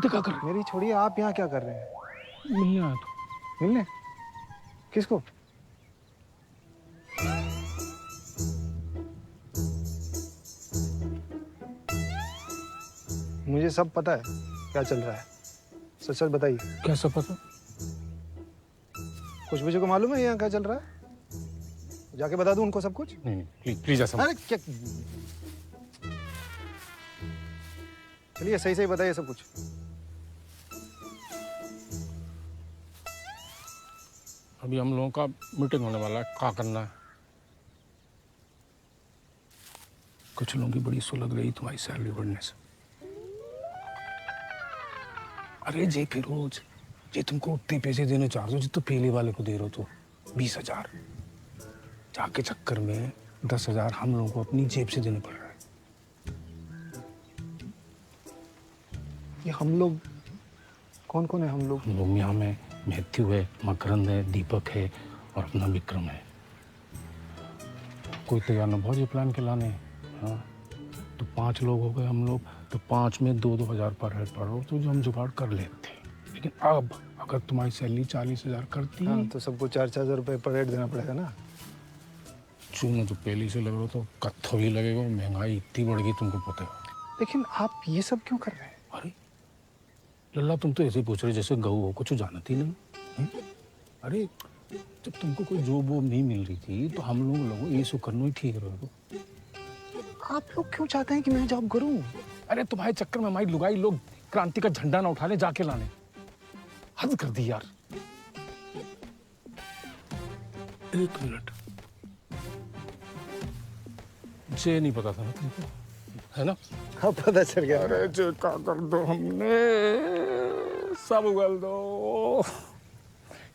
इतने क्या कर रहे? मेरी छोड़िए, आप यहाँ क्या कर रहे हैं? मिलने आया तो। मिलने? किसको? मुझे सब पता है क्या चल रहा है, सच सच बताइए। क्या सब पता? खुशबू को मालूम है यहाँ क्या चल रहा है? जाके बता दूं उनको सब कुछ? नहीं प्लीज प्लीज ऐसा अरे क्या, चलिए सही सही बताइए सब कुछ। अभी हम लोगों का मीटिंग होने वाला है, क्या करना है? कुछ लोगों की बड़ी सुलग रही तुम्हारी सैलरी बढ़ने से। अरे जे फिरोज, जे तुमको उतने पैसे देने चाह रहे हो जितने पहले वाले को दे रहे हो, तो 20,000 जाके चक्कर में 10,000 हम लोगों को अपनी जेब से देने पड़ रहा है। ये हम लोग कौन कौन है? हम लोग यहाँ में मैथ्यू है, मकरंद है, दीपक है और अपना विक्रम है। कोई तैयार ना बहुत ये प्लान के लाने। हाँ तो 5 लोग हो गए हम लोग, तो 5 में 2-2 हज़ार पर हेड पड़ रहा हो, तो जो हम जुगाड़ कर लेते। लेकिन अब अगर तुम्हारी सैलरी 40,000 करती है तो सबको 4-4 रुपए पर हेड देना पड़ेगा ना। चूना तो पहले से लग रहा तो कत्थो भी लगेगा, महंगाई इतनी बढ़ गई तुमको पता है। लेकिन आप ये सब क्यों कर रहे हैं? अरे लल्ला तुम तो ऐसे पूछ रहे जैसे गऊ हो, कुछ जानती नहीं। अरे जब तुमको कोई जॉब वॉब नहीं मिल रही थी तो हम लोग ये सो करना ही ठीक रहेगा। आप लोग क्यों चाहते हैं कि मैं जॉब करूं? अरे तुम्हारे चक्कर में हमारी लुगाई लोग क्रांति का झंडा ना उठा ले जाके लाने। हद कर दी यार। 1 मिनट, मुझे नहीं पता था ना तुमको, है ना? हाँ पता चल गया। अरे जो क्या कर दो हमने, सब उगल दो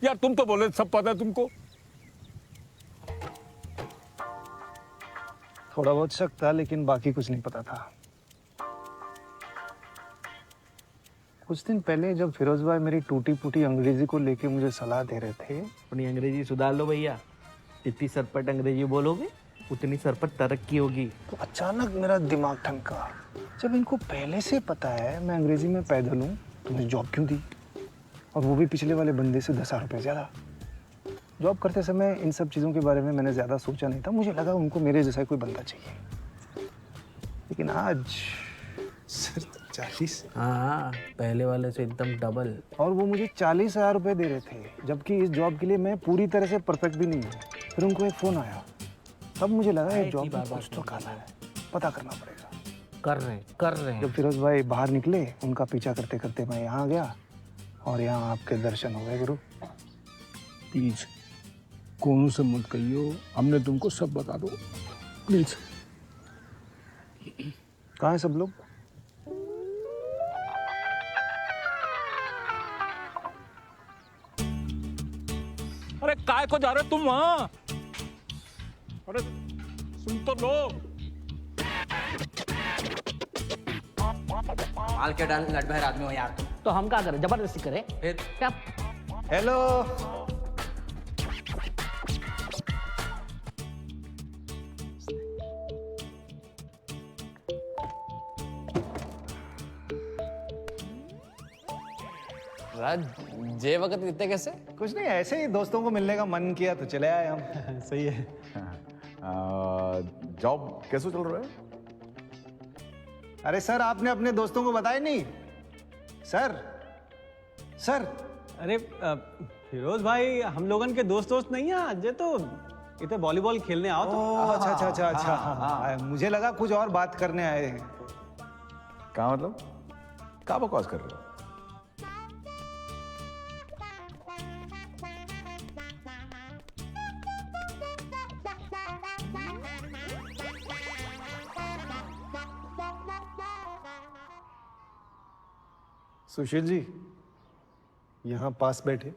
यार। तुम तो बोले सब पता है तुमको। थोड़ा बहुत शक था, लेकिन बाकी कुछ नहीं पता था। कुछ दिन पहले जब फिरोज भाई मेरी टूटी फूटी अंग्रेजी को लेके मुझे सलाह दे रहे थे। अपनी अंग्रेजी सुधार लो भैया, जितनी सरपट अंग्रेजी बोलोगे उतनी सरपट तरक्की होगी। तो अचानक मेरा दिमाग ठनका, जब इनको पहले से पता है मैं अंग्रेजी में पैदल हूँ तो मुझे जॉब क्यों दी, और वो भी पिछले वाले बंदे से 10,000 रुपये ज़्यादा। जॉब करते समय इन सब चीज़ों के बारे में मैंने ज़्यादा सोचा नहीं था, मुझे लगा उनको मेरे जैसा कोई बंदा चाहिए। लेकिन आज सर 40। हाँ पहले वाले से एकदम डबल। और वो मुझे 40,000 रुपये दे रहे थे, जबकि इस जॉब के लिए मैं पूरी तरह से परफेक्ट भी नहीं हूँ। फिर उनको एक फ़ोन आया, तब मुझे लगा ये जॉब में कुछ तो काला है, पता करना पड़ेगा। कर रहे हैं। जब फिरोज भाई बाहर निकले, उनका पीछा करते करते मैं यहाँ आ गया और यहाँ आपके दर्शन हो गए गुरु। प्लीज कोनो से मत कहियो, हमने तुमको सब बता दो प्लीज। कहाँ है सब लोग? अरे काय को जा रहे तुम वहां? अरे सुन तो लो। माल के डाल लट बहर आदमी हो यार तुम। तो हम क्या करें, जबरदस्ती करें? फिर क्या? हेलो, राज जे वक्त इतने कैसे? कुछ नहीं, ऐसे ही दोस्तों को मिलने का मन किया तो चले आए हम। सही है। जॉब कैसे चल रहा है? अरे सर, आपने अपने दोस्तों को बताया नहीं? सर सर अरे फिरोज भाई, हम लोगन के दोस्त नहीं है जे, तो इतने वॉलीबॉल खेलने आओ तो। अच्छा अच्छा अच्छा अच्छा, हाँ, मुझे लगा कुछ और बात करने आए हैं। क्या मतलब? क्या बकवास कर रहे हो? सुशील जी, यहाँ पास बैठे।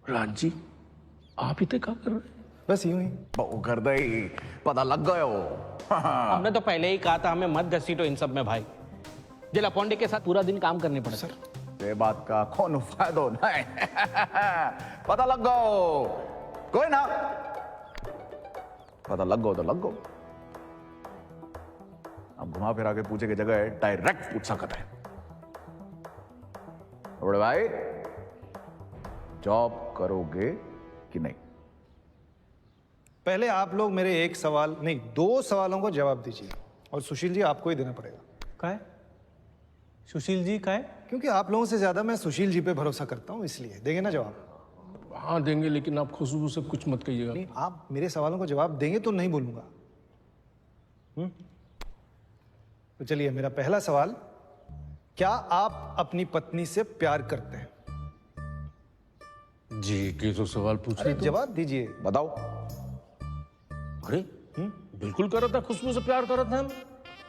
राज जी, आप इतने क्या कर रहे हैं? बस यूं ही। कर दे, पता लग गया हो। हमने तो पहले ही कहा था हमें मत घसीटो इन सब में भाई। जिला पौंडे के साथ पूरा दिन काम करने पड़े। सर से बात का कौन फायदा नहीं। पता लग गो कोई ना, पता लग गो तो लग गो। अब घुमा फिरा के पूछे की जगह डायरेक्ट पूछ सकता है। बड़े भाई जॉब करोगे कि नहीं? पहले आप लोग मेरे एक सवाल नहीं 2 सवालों को जवाब दीजिए, और सुशील जी आपको ही देना पड़ेगा। का है? सुशील जी का है? क्योंकि आप लोगों से ज्यादा मैं सुशील जी पे भरोसा करता हूं, इसलिए देंगे ना जवाब? हाँ देंगे, लेकिन आप खुशबू से कुछ मत कहिएगा। नहीं, आप मेरे सवालों को जवाब देंगे तो नहीं बोलूंगा। तो चलिए, मेरा पहला सवाल, क्या आप अपनी पत्नी से प्यार करते हैं? जी के तो सवाल पूछ रहे थे। जवाब दीजिए। बताओ। अरे बिल्कुल कर रहा था, खुशबू से प्यार कर रहा था हम।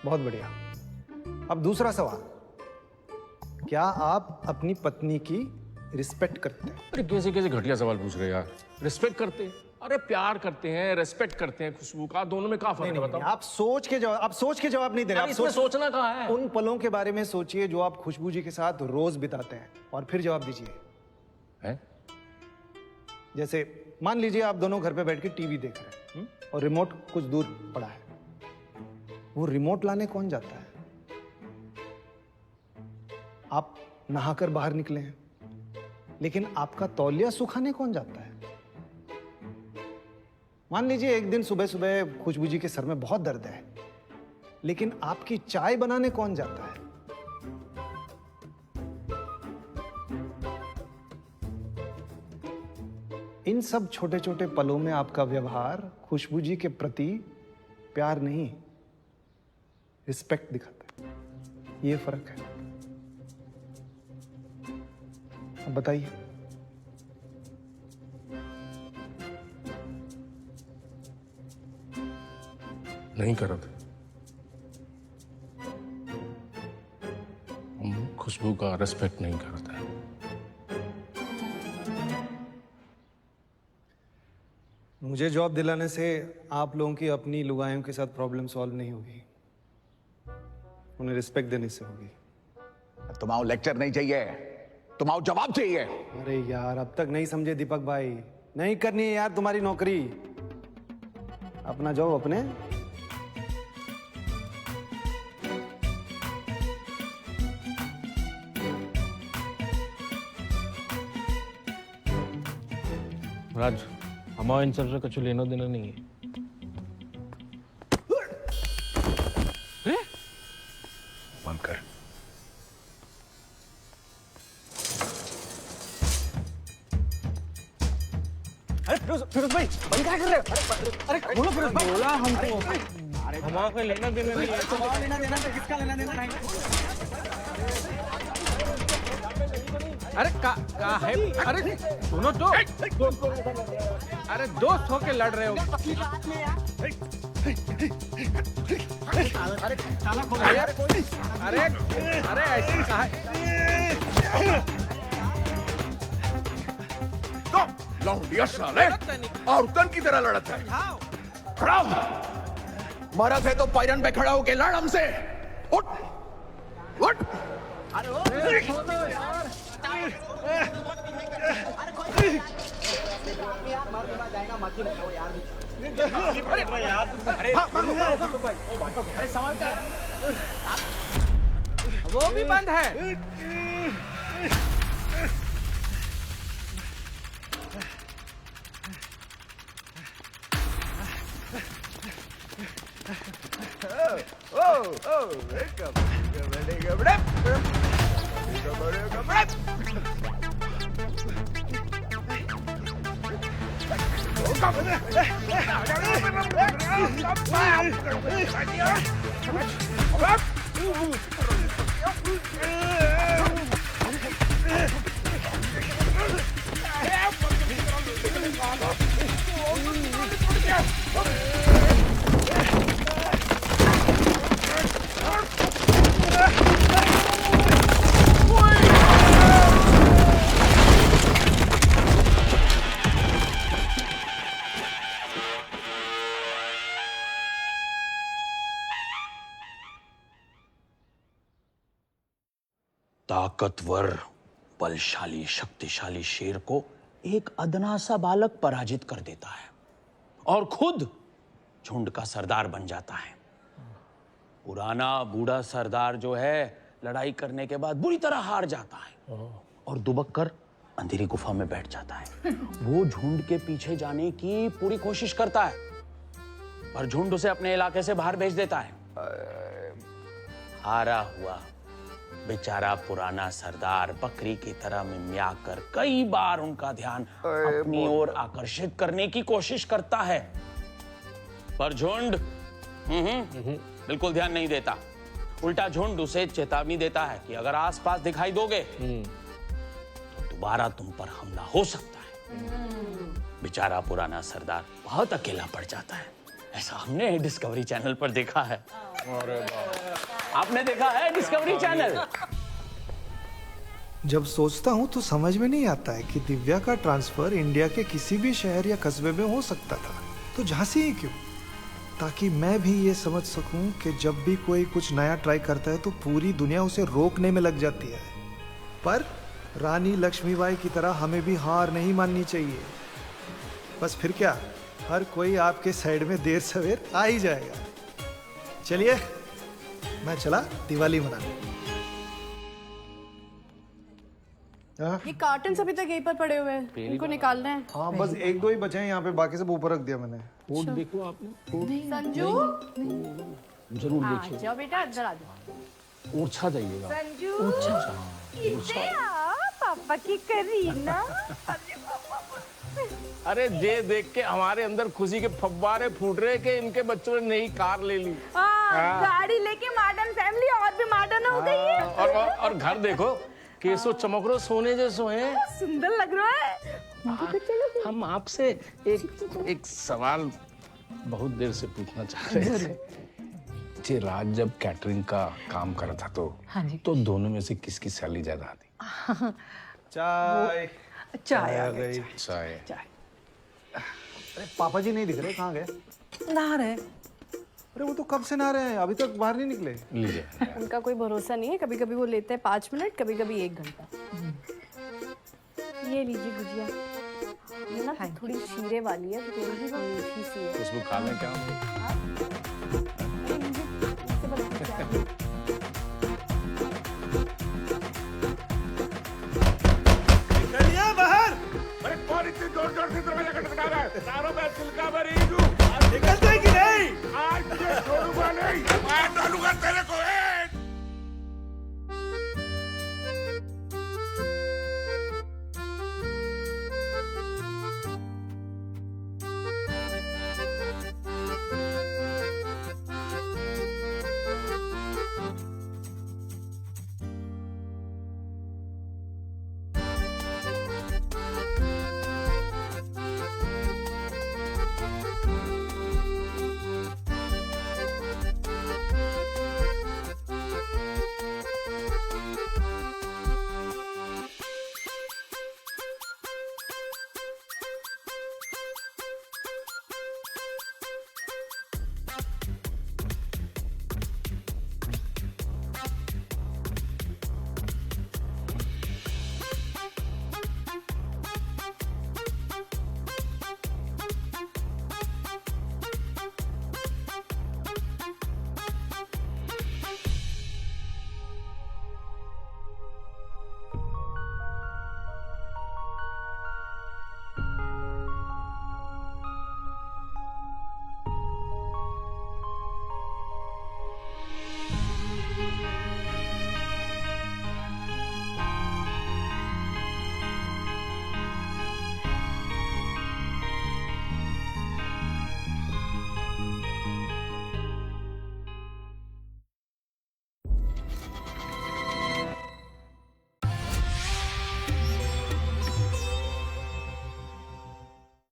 बहुत बढ़िया। अब दूसरा सवाल, क्या आप अपनी पत्नी की रिस्पेक्ट करते हैं? अरे कैसे कैसे घटिया सवाल पूछ रहे हैं यार। रिस्पेक्ट करते हैं? अरे प्यार करते हैं, रेस्पेक्ट करते हैं खुशबू का, दोनों में क्या फर्क है बताओ? आप सोच के जवाब नहीं दे रहे। आप सोचना कहाँ है? उन पलों के बारे में सोचिए जो आप खुशबू जी के साथ रोज बिताते हैं, और फिर जवाब दीजिए। है? जैसे मान लीजिए आप दोनों घर पे बैठ के टीवी देख रहे हैं, और रिमोट कुछ दूर पड़ा है। वो रिमोट लाने कौन जाता है? आप नहाकर बाहर निकले हैं, लेकिन आपका तौलिया सुखाने कौन जाता है? मान लीजिए एक दिन सुबह सुबह खुशबू जी के सर में बहुत दर्द है, लेकिन आपकी चाय बनाने कौन जाता है? इन सब छोटे छोटे पलों में आपका व्यवहार खुशबू जी के प्रति प्यार नहीं, रिस्पेक्ट दिखाता है। ये फर्क है। अब बताइए। नहीं कर रहे थे हम, खुशबू का रेस्पेक्ट नहीं कर रहे थे। मुझे जॉब दिलाने से आप लोगों की अपनी लुगाइयों के साथ प्रॉब्लम सॉल्व नहीं होगी, उन्हें रिस्पेक्ट देने से होगी। तुम्हारा लेक्चर नहीं चाहिए, तुम्हारा जवाब चाहिए। अरे यार, अब तक नहीं समझे दीपक भाई। नहीं करनी है यार तुम्हारी नौकरी, अपना जॉब अपने। राज, हमारा इन सब से कुछ लेना देना नहीं है। बंद कर। अरे फिरोज भाई, बंद क्या कर रहे हो? अरे बोलो फिरोज भाई। बोला हमको, हमारा कोई लेना देना नहीं है। तो लेना देना तो किसका लेना देना नहीं? अरे का है? अरे सुनो तो, अरे दोस्त होके लड़ रहे हो। अरे अरे ऐसी कहा तो लौंडिया साले औरतन की तरह लड़ता है। खड़ा हो। मरद है तो पैरन पे खड़ा होके लड़ हमसे। उठ उठ। वो भी बंद है। ताकतवर बलशाली शक्तिशाली शेर को एक अदना सा बालक पराजित कर देता है और खुद झुंड का सरदार बन जाता है। पुराना बूढ़ा सरदार जो है लड़ाई करने के बाद बुरी तरह हार जाता है और दुबक कर अंधेरी गुफा में बैठ जाता है। वो झुंड के पीछे जाने की पूरी कोशिश करता है पर झुंड उसे अपने इलाके से बाहर भेज देता है। हारा हुआ बेचारा पुराना सरदार बकरी की तरह मिमिया कर कई बार उनका ध्यान अपनी ओर आकर्षित करने की कोशिश करता है पर झुंड बिल्कुल ध्यान नहीं देता। उल्टा झुंड उसे चेतावनी देता है कि अगर आसपास दिखाई दोगे तो दोबारा तुम पर हमला हो सकता है। बेचारा पुराना सरदार बहुत अकेला पड़ जाता है। ऐसा हमने डिस्कवरी चैनल पर देखा है। आपने देखा है डिस्कवरी चैनल? जब सोचता हूँ तो समझ में नहीं आता है कि दिव्या का ट्रांसफर इंडिया के किसी भी शहर या कस्बे में हो सकता था, तो झांसी ही क्यों? ताकि मैं भी ये समझ सकूं कि जब भी कोई कुछ नया ट्राई करता है तो पूरी दुनिया उसे रोकने में लग जाती है। पर रानी लक्ष्मीबाई की तरह हमें भी हार नहीं माननी चाहिए। बस फिर क्या, हर कोई आपके साइड में देर सवेर आ ही जाएगा। चलिए मैं चला दिवाली मनाने। ये कार्टन अभी तक यहीं पर पड़े हुए हैं, इनको निकालना है। हाँ बस एक दो ही बचे हैं यहाँ पे, बाकी सब ऊपर रख दिया मैंने। फूड देखो आपने, फूड संजू जरूर हाँ, देखिए। जाओ बेटा अंदर आ जाओ। ओछा जाइएगा। संजू इसे पापा की करीना। अरे ये देख के हमारे अंदर खुशी के फव्वारे फूट रहे कि इनके बच्चों ने नई कार ले ली। गाड़ी लेके मॉडर्न फैमिली और भी मॉडर्न हो गई है। और घर देखो केसो चमक रहे सोने जैसे हैं। सुंदर लग रहा है। हम आपसे एक सवाल बहुत देर से पूछना चाह रहे थे। जी राज जब कैटरिंग का काम कर रहा था तो दोनों में से किसकी सैलरी ज्यादा आती? चाय चाय आ गई। चाय। अरे पापा जी नहीं दिख रहे, कहाँ गए? नहा रहे। अरे वो तो कब से नहा रहे हैं, अभी तक बाहर नहीं निकले। लीजिए। उनका कोई भरोसा नहीं है, कभी कभी वो लेते हैं 5 मिनट, कभी कभी 1 घंटा। ये लीजिए गुजिया, ये ना थोड़ी शीरे वाली है, तो थोड़ी सी मीठी सी है। उसको खा लें क्या? निकलिए बाहर। अरे कौन इतनी जोर जोर से दरवाजा खटखटा रहा है? तारों में चिल्का भरी